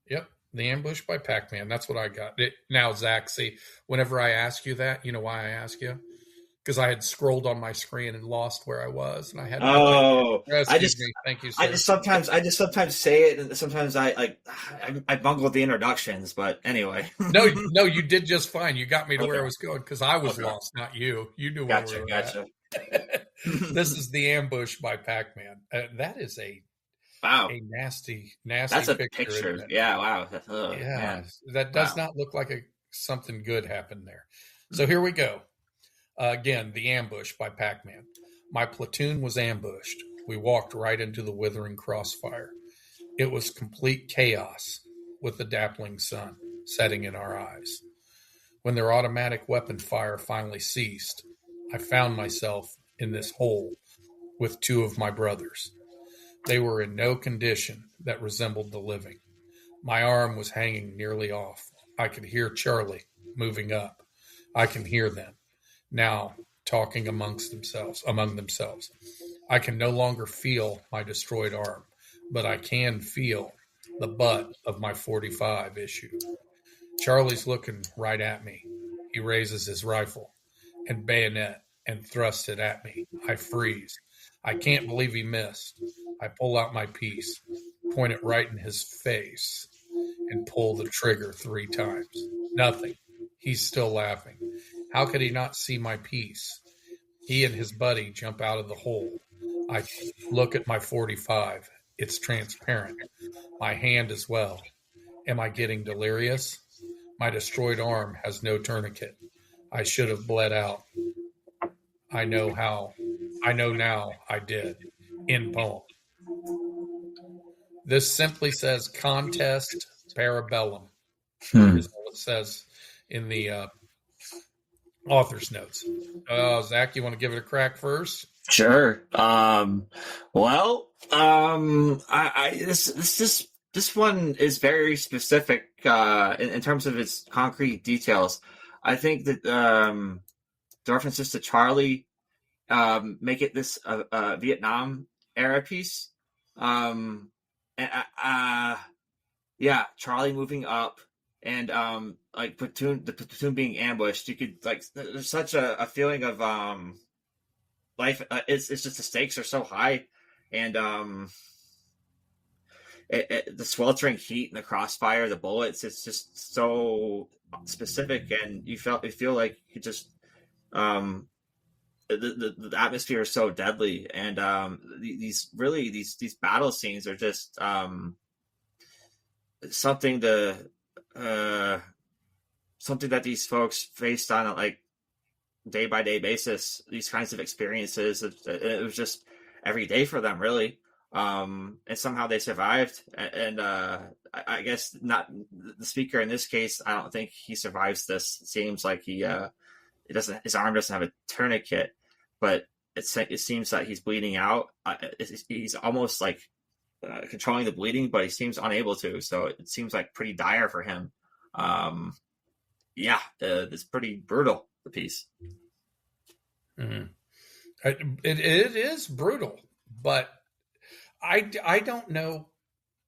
[SPEAKER 2] Yep. The Ambush by Pac-Man. That's what I got. Now, Zach, see, whenever I ask you that, you know why I ask you? Because I had scrolled on my screen and lost where I was, and I had. Thank you, sir.
[SPEAKER 4] I just sometimes say it, and sometimes I bungled the introductions. But anyway,
[SPEAKER 2] no, you did just fine. You got me to where I was going, because I was lost, not you. You knew where we were at. This is The Ambush by Pac-Man. That is a nasty. That's a
[SPEAKER 4] picture. Yeah, wow.
[SPEAKER 2] That does not look like something good happened there. So here we go. Again, The Ambush by Pac-Man. My platoon was ambushed. We walked right into the withering crossfire. It was complete chaos, with the dappling sun setting in our eyes. When their automatic weapon fire finally ceased, I found myself in this hole with 2 of my brothers. They were in no condition that resembled the living. My arm was hanging nearly off. I could hear Charlie moving up. I can hear them now talking among themselves. I can no longer feel my destroyed arm, but I can feel the butt of my .45 issue. Charlie's looking right at me. He raises his rifle and bayonet and thrusts it at me. I freeze. I can't believe he missed. I pull out my piece, point it right in his face, and pull the trigger 3 times. Nothing. He's still laughing. How could he not see my piece? He and his buddy jump out of the hole. I look at my 45. It's transparent. My hand as well. Am I getting delirious? My destroyed arm has no tourniquet. I should have bled out. I know how. I know now I did. In poem. This simply says contest parabellum, is all it says in the author's notes. Zach, you want to give it a crack first?
[SPEAKER 4] Sure. This one is very specific in terms of its concrete details. I think that the references to Charlie make it this Vietnam era piece. Yeah, Charlie moving up and like the platoon being ambushed. You could like there's such a feeling of life. It's just the stakes are so high, and the sweltering heat and the crossfire, the bullets. It's just so specific, and you feel like you just the atmosphere is so deadly, and these battle scenes are just something that these folks faced on a like day by day basis. These kinds of experiences, it was just every day for them, really. And somehow they survived. And I guess not the speaker in this case. I don't think he survives this. It seems like his arm doesn't have a tourniquet, but it seems that he's bleeding out. He's almost like controlling the bleeding, but he seems unable to. So it seems like pretty dire for him. It's pretty brutal, the piece.
[SPEAKER 2] Mm-hmm. It is brutal, but I don't know.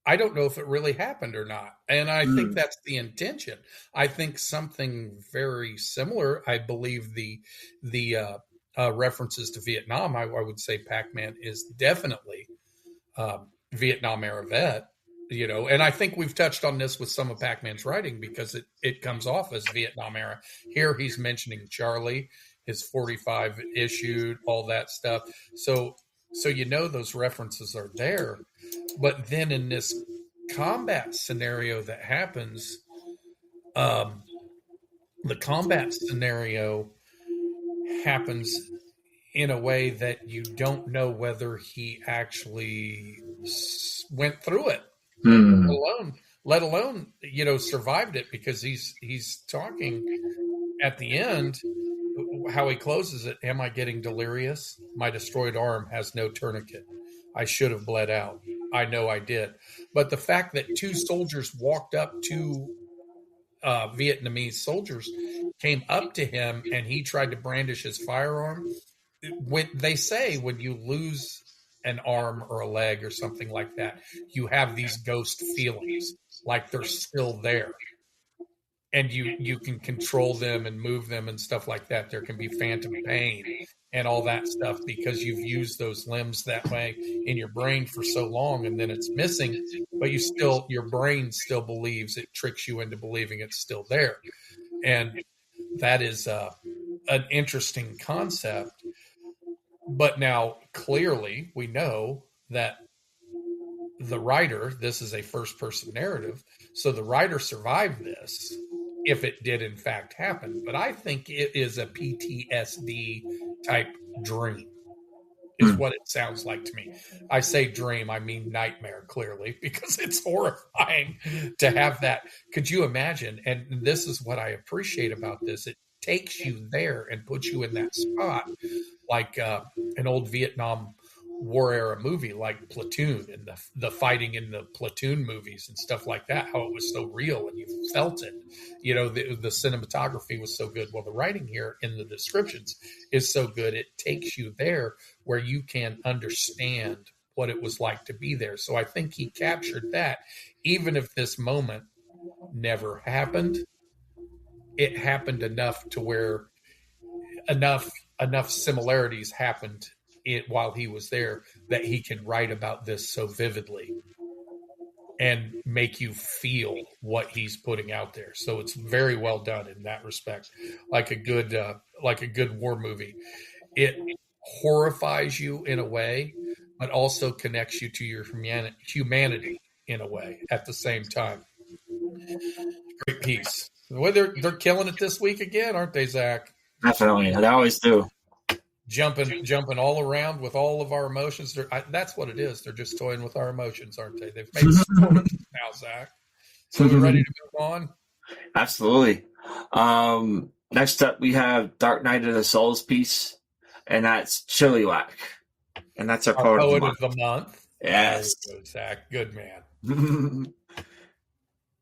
[SPEAKER 2] I don't know if it really happened or not. And I think that's the intention. I think something very similar. I believe the references to Vietnam, I would say Pac-Man is definitely Vietnam era vet, and I think we've touched on this with some of Pac-Man's writing because it comes off as Vietnam era. Here he's mentioning Charlie, his 45 issued, all that stuff. So those references are there. But then in this combat scenario that happens, the combat scenario happens in a way that you don't know whether he actually went through it, let alone survived it, because he's talking at the end how he closes it. Am I getting delirious? My destroyed arm has no tourniquet. I should have bled out. I know I did. But the fact that two soldiers walked up to Vietnamese soldiers, came up to him, and he tried to brandish his firearm. When they say when you lose an arm or a leg or something like that, you have these ghost feelings, like they're still there. And you can control them and move them and stuff like that. There can be phantom pain and all that stuff because you've used those limbs that way in your brain for so long, and then it's missing, but your brain still believes, it tricks you into believing it's still there. And that is an interesting concept. But now clearly we know that the writer, this is a first person narrative, so the writer survived this, if it did in fact happen. But I think it is a PTSD type dream, is what it sounds like to me. I say dream, I mean nightmare, clearly, because it's horrifying to have that. Could you imagine? And this is what I appreciate about this. It takes you there and puts you in that spot, like an old Vietnam War era movie like Platoon, and the fighting in the Platoon movies and stuff like that, how it was so real and you felt it. The cinematography was so good. Well, the writing here in the descriptions is so good. It takes you there where you can understand what it was like to be there. So I think he captured that. Even if this moment never happened, it happened enough to where enough similarities happened while he was there that he can write about this so vividly. and make you feel what he's putting out there. So it's very well done in that respect, like a good war movie. It horrifies you in a way, but also connects you to your humanity in a way at the same time. Great piece. Well, they're killing it this week again, aren't they, Zach?
[SPEAKER 4] Definitely. They always do.
[SPEAKER 2] Jumping all around with all of our emotions. That's what it is. They're just toying with our emotions, aren't they? They've made stories now, Zach. So we're ready to move on?
[SPEAKER 4] Absolutely. Next up, we have Dark Knight of the Souls piece, and that's Chilliwack. And that's our poet
[SPEAKER 2] of the month.
[SPEAKER 4] Yes.
[SPEAKER 2] Good, Zach. Good man.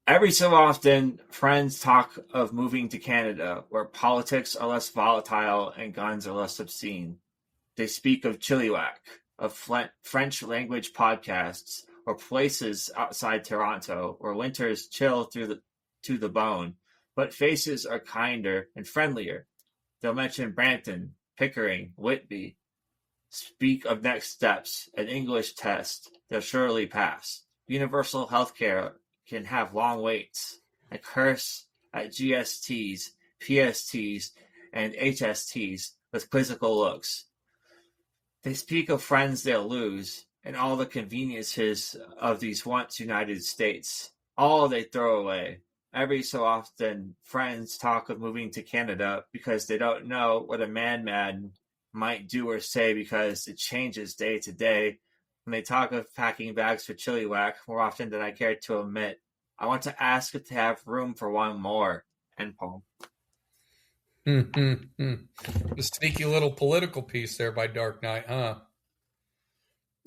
[SPEAKER 4] Every so often, friends talk of moving to Canada, where politics are less volatile and guns are less obscene. They speak of Chilliwack, of French language podcasts, or places outside Toronto, where winters chill to the bone, but faces are kinder and friendlier. They'll mention Brampton, Pickering, Whitby. Speak of next steps, an English test they'll surely pass. Universal healthcare can have long waits, and curse at GSTs, PSTs, and HSTs with quizzical looks. They speak of friends they'll lose, and all the conveniences of these once United States. All they throw away. Every so often, friends talk of moving to Canada because they don't know what a madman might do or say because it changes day to day. When they talk of packing bags for Chilliwack more often than I care to admit, I want to ask to have room for one more. End poem.
[SPEAKER 2] The sneaky little political piece there by Dark Knight, huh?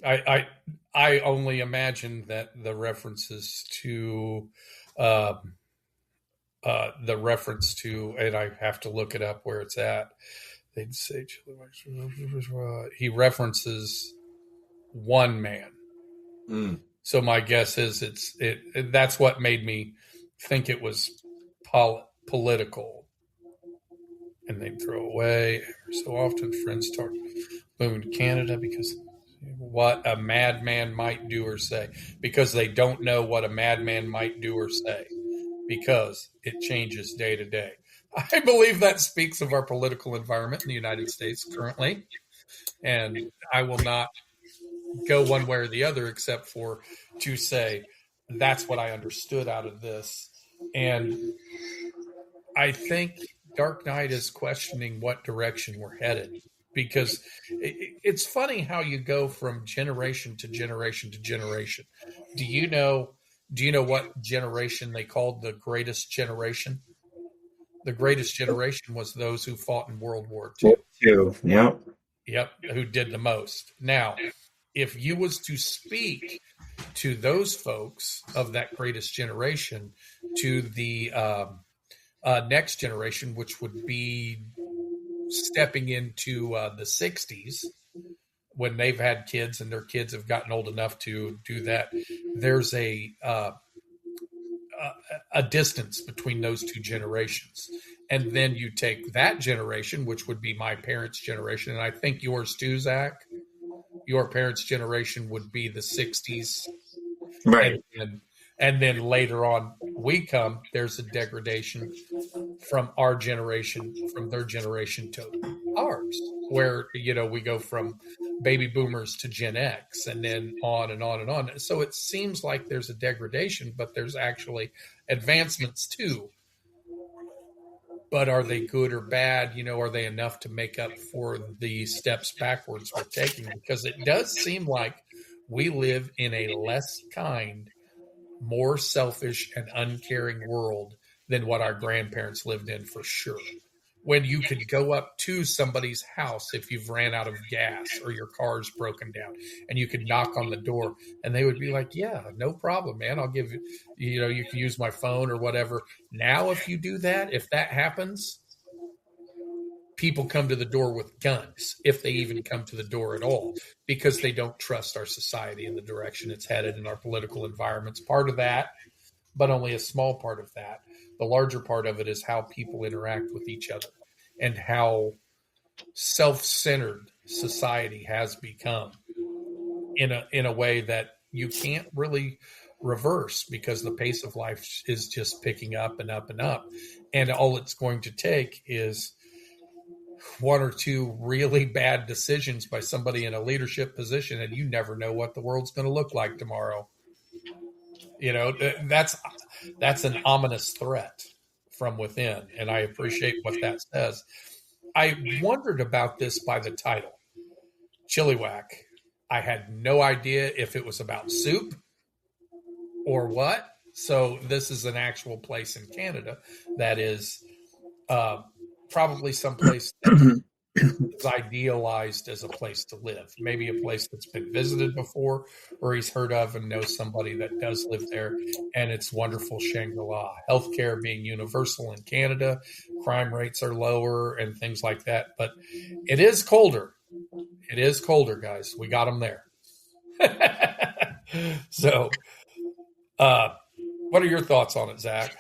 [SPEAKER 2] I only imagine that the references to and I have to look it up where it's at. They'd say he references one man. So my guess is that's what made me think it was political. And they'd throw away every so often. Friends talk moving to Canada because what a madman might do or say. Because they don't know what a madman might do or say. Because it changes day to day. I believe that speaks of our political environment in the United States currently. And I will not go one way or the other except for to say that's what I understood out of this. And I think Dark Knight is questioning what direction we're headed, because it's funny how you go from generation to generation to generation. Do you know what generation they called the greatest generation? The greatest generation was those who fought in World War II. Yep, who did the most. Now, if you was to speak to those folks of that greatest generation, to the next generation, which would be stepping into the 60s, when they've had kids and their kids have gotten old enough to do that, there's a distance between those two generations. And then you take that generation, which would be my parents' generation, and I think yours too, Zach. Your parents' generation would be the 60s.
[SPEAKER 4] Right.
[SPEAKER 2] And then later on, there's a degradation from our generation, from their generation to ours, where, we go from baby boomers to Gen X and then on and on and on. So it seems like there's a degradation, but there's actually advancements too. But are they good or bad? Are they enough to make up for the steps backwards we're taking? Because it does seem like we live in a less kind, more selfish and uncaring world than what our grandparents lived in, for sure. When you could go up to somebody's house if you've ran out of gas or your car's broken down, and you could knock on the door and they would be like, yeah, no problem, man. I'll give you, you can use my phone or whatever. Now, if you do that, if that happens, people come to the door with guns, if they even come to the door at all, because they don't trust our society in the direction it's headed in our political environments. Part of that, but only a small part of that. The larger part of it is how people interact with each other and how self-centered society has become in a way that you can't really reverse because the pace of life is just picking up and up and up. And all it's going to take is one or two really bad decisions by somebody in a leadership position, and you never know what the world's going to look like tomorrow. You know, that's an ominous threat from within, and I appreciate what that says. I wondered about this by the title, Chilliwack. I had no idea if it was about soup or what. So this is an actual place in Canada that is probably someplace that is idealized as a place to live. Maybe a place that's been visited before or he's heard of and knows somebody that does live there. And it's wonderful Shangri-La. Healthcare being universal in Canada, crime rates are lower and things like that. But it is colder. It is colder, guys. We got them there. So, what are your thoughts on it, Zach?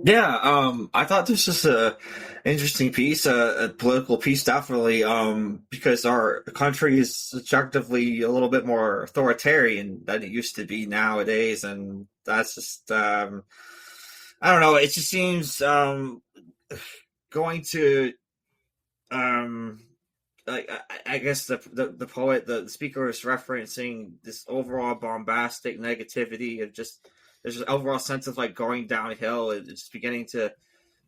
[SPEAKER 4] Yeah, I thought this was a interesting piece, a political piece, definitely, because our country is subjectively a little bit more authoritarian than it used to be nowadays, and that's just, I don't know, it just seems going to, like, I guess the poet, the speaker is referencing this overall bombastic negativity of just. There's an overall sense of like going downhill. It's beginning to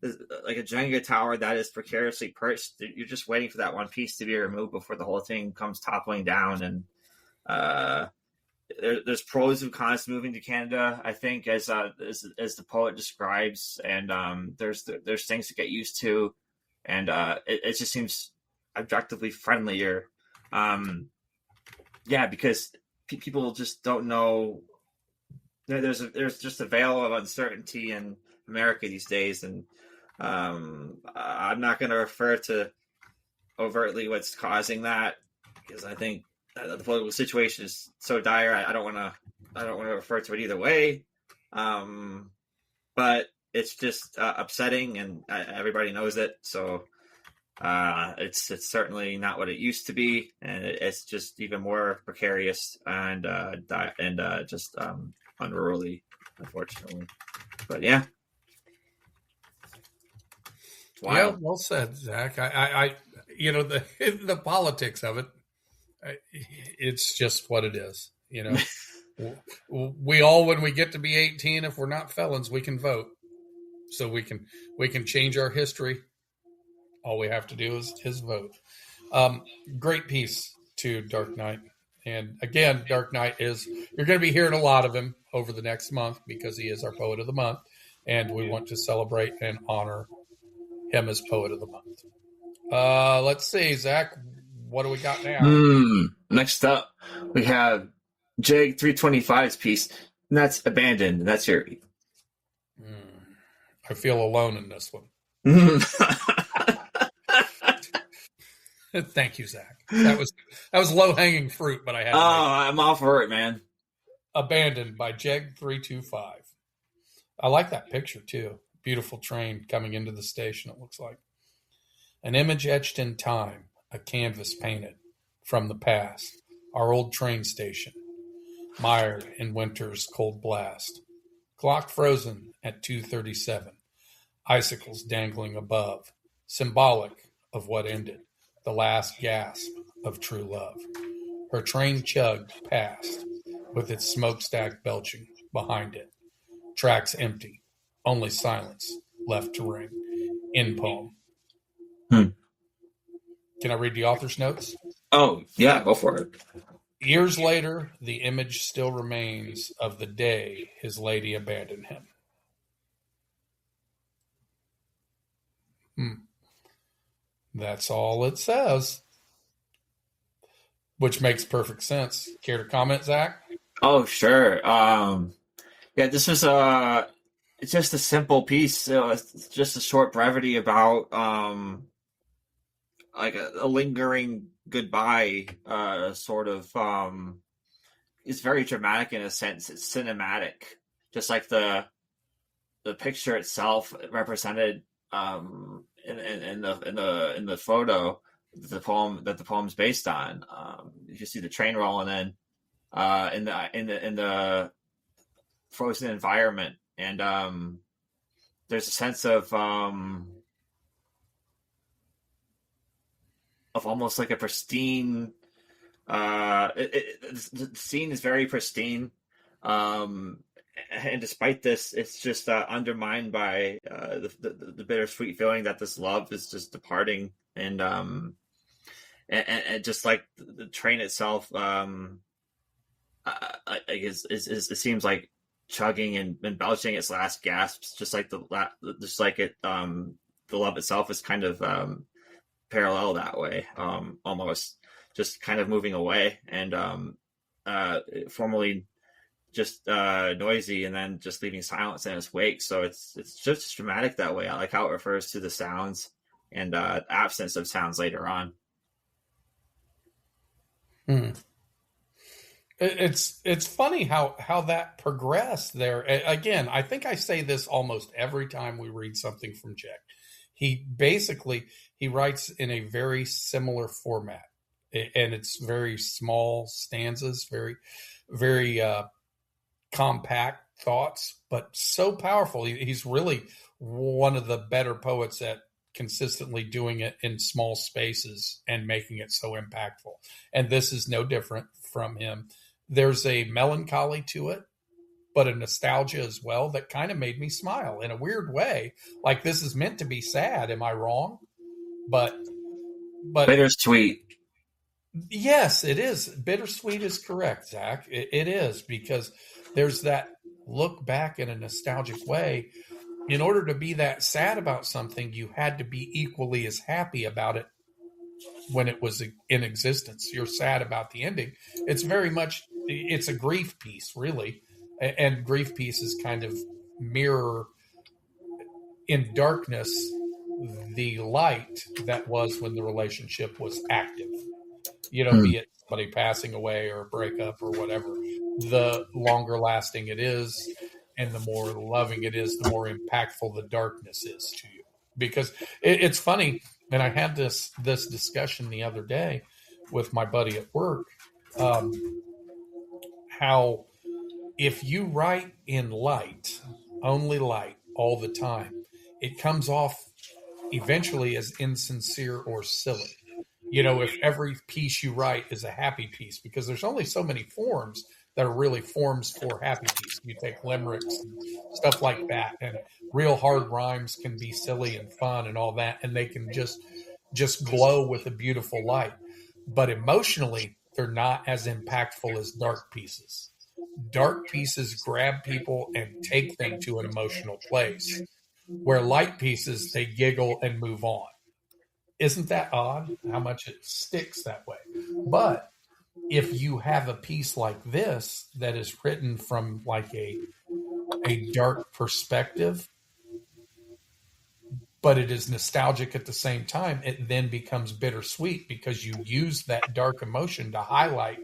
[SPEAKER 4] like a Jenga tower that is precariously perched. You're just waiting for that one piece to be removed before the whole thing comes toppling down. And there's pros and cons to moving to Canada, I think, as the poet describes. And there's things to get used to, and it just seems objectively friendlier. Yeah, because people just don't know. There's just a veil of uncertainty in America these days, and I'm not going to refer to overtly what's causing that because I think the political situation is so dire. I don't want to refer to it either way, but it's just upsetting, and everybody knows it. So it's certainly not what it used to be, and it's just even more precarious and just unruly, unfortunately. But yeah.
[SPEAKER 2] Wow. Yeah, well said, Zach. I the politics of it, it's just what it is. You know, we all, when we get to be 18, if we're not felons, we can vote. So we can change our history. All we have to do is vote. Great piece to Dark Knight. And again, Dark Knight you're going to be hearing a lot of him over the next month because he is our Poet of the Month. And we want to celebrate and honor him as Poet of the Month. Let's see, Zach, what do we got now?
[SPEAKER 4] Next up, we have Jag 325's piece, and that's Abandoned. That's your...
[SPEAKER 2] I feel alone in this one. Thank you, Zach. That was low-hanging fruit, but I had.
[SPEAKER 4] I'm all for it, man.
[SPEAKER 2] Abandoned by Jeg 325. I like that picture too. Beautiful train coming into the station. It looks like an image etched in time, a canvas painted from the past. Our old train station, mired in winter's cold blast. Clock frozen at 2:37. Icicles dangling above, symbolic of what ended. The last gasp of true love. Her train chugged past, with its smokestack belching behind it. Tracks empty, only silence left to ring. End poem. Can I read the author's notes?
[SPEAKER 4] Oh, yeah, go for it.
[SPEAKER 2] Years later, the image still remains of the day his lady abandoned him. That's all it says. Which makes perfect sense. Care to comment, Zach?
[SPEAKER 4] Oh, sure. Yeah, this was it's just a simple piece. It's just a short brevity about like a lingering goodbye, sort of. It's very dramatic in a sense. It's cinematic, just like the picture itself represented in the photo, the poem's based on. You see the train rolling in the frozen environment, and there's a sense of almost like a pristine. The scene is very pristine, and despite this, it's just undermined by the bittersweet feeling that this love is just departing, and just like the train itself, it seems like chugging and belching its last gasps, just like the love itself is kind of parallel that way, almost just kind of moving away, and formerly just noisy, and then just leaving silence in its wake. So it's just dramatic that way. I like how it refers to the sounds and absence of sounds later on.
[SPEAKER 2] It's funny how that progressed there. Again, I think I say this almost every time we read something from Jack. He writes in a very similar format, and it's very small stanzas, very, very compact thoughts, but so powerful. He's really one of the better poets at consistently doing it in small spaces and making it so impactful. And this is no different from him. There's a melancholy to it, but a nostalgia as well that kind of made me smile in a weird way. Like, this is meant to be sad. Am I wrong? But
[SPEAKER 4] bittersweet.
[SPEAKER 2] Yes, it is. Bittersweet is correct, Zach. It is, because there's that look back in a nostalgic way. In order to be that sad about something, you had to be equally as happy about it when it was in existence. You're sad about the ending. It's a grief piece, really. And grief pieces kind of mirror in darkness the light that was when the relationship was active. Be it somebody passing away or a breakup or whatever. The longer lasting it is, and the more loving it is, the more impactful the darkness is to you. Because it's funny, and I had this discussion the other day with my buddy at work, how if you write in light, only light, all the time, it comes off eventually as insincere or silly. If every piece you write is a happy piece, because there's only so many forms that are really forms for happy piece. You take limericks and stuff like that, and real hard rhymes can be silly and fun and all that, and they can just glow with a beautiful light. But emotionally, they're not as impactful as dark pieces. Dark pieces grab people and take them to an emotional place, where light pieces, they giggle and move on. Isn't that odd how much it sticks that way? But if you have a piece like this that is written from like a dark perspective, but it is nostalgic at the same time, it then becomes bittersweet, because you use that dark emotion to highlight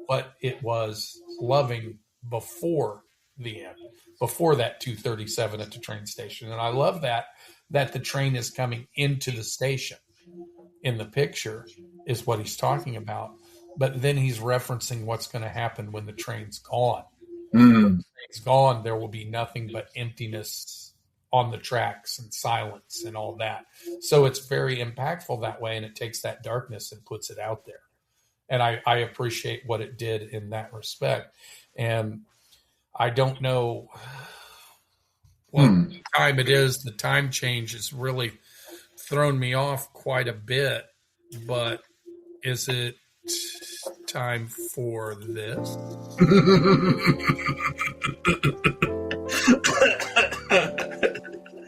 [SPEAKER 2] what it was loving before the end, before that 2:37 at the train station. And I love that the train is coming into the station in the picture is what he's talking about. But then he's referencing what's going to happen when the train's gone. When the train's gone, there will be nothing but emptiness on the tracks and silence and all that. So it's very impactful that way, and it takes that darkness and puts it out there. And I appreciate what it did in that respect. And I don't know what time it is. The time change has really thrown me off quite a bit. But is it time for this?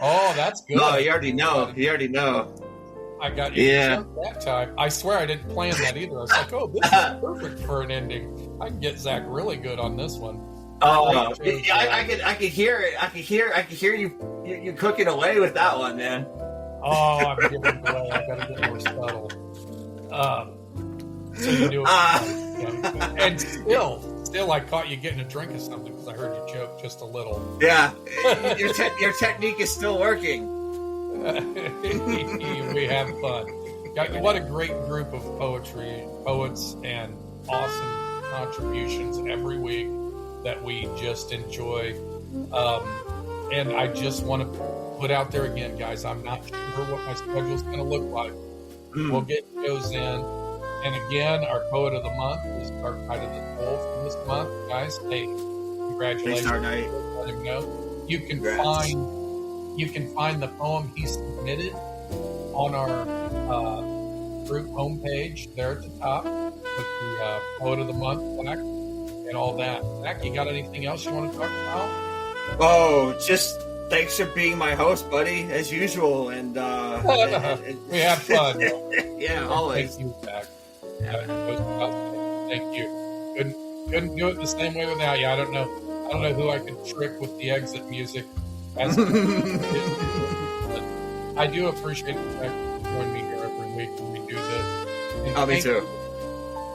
[SPEAKER 2] Oh, that's good.
[SPEAKER 4] Oh, you already know.
[SPEAKER 2] I got you that time. I swear I didn't plan that either. I was like, oh, this is perfect for an ending. I can get Zach really good on this one.
[SPEAKER 4] Oh, I could hear it. I could hear you cooking away with that one, man.
[SPEAKER 2] Oh, I'm giving it away. I got to get more subtle. So you do it. And still, I caught you getting a drink or something because I heard you joke just a little.
[SPEAKER 4] Yeah, your technique is still working.
[SPEAKER 2] We have fun. What a great group of poets, and awesome contributions every week. that we just enjoy. And I just want to put out there again, guys, I'm not sure what my schedule is going to look like. We'll get shows in. And again, our poet of the month is Dark Night of the Soul from this month. Guys, hey, congratulations.
[SPEAKER 4] Thanks, Dark Knight.
[SPEAKER 2] Let him know. You can
[SPEAKER 4] Congrats.
[SPEAKER 2] find the poem he submitted on our group homepage there at the top with the poet of the month plaque and all that. Zach, you got anything else you want to talk about?
[SPEAKER 4] Oh, just thanks for being my host, buddy, as usual. And
[SPEAKER 2] We had fun.
[SPEAKER 4] yeah, always.
[SPEAKER 2] Thank you, Zach. Thank you. Couldn't do it the same way without you. I don't know who I could trick with the exit music. But I do appreciate the fact that you join me here every week when we do this. And
[SPEAKER 4] Me too.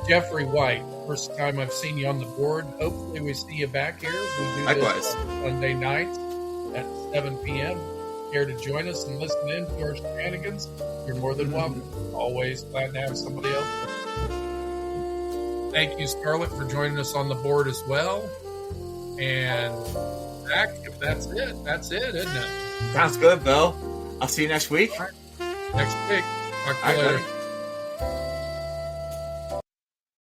[SPEAKER 2] Jeffrey White, first time I've seen you on the board. Hopefully we see you back here. We do
[SPEAKER 4] Likewise.
[SPEAKER 2] this on Sunday nights at 7 p.m. Here to join us and listen in to our shenanigans. You're more than welcome. Always glad to have somebody else. Thank you, Scarlett, for joining us on the board as well. And Zach, if that's it, isn't it?
[SPEAKER 4] Sounds good, Bill. I'll see you next week.
[SPEAKER 2] Next week. Talk to you
[SPEAKER 4] All right,
[SPEAKER 2] later.
[SPEAKER 4] buddy.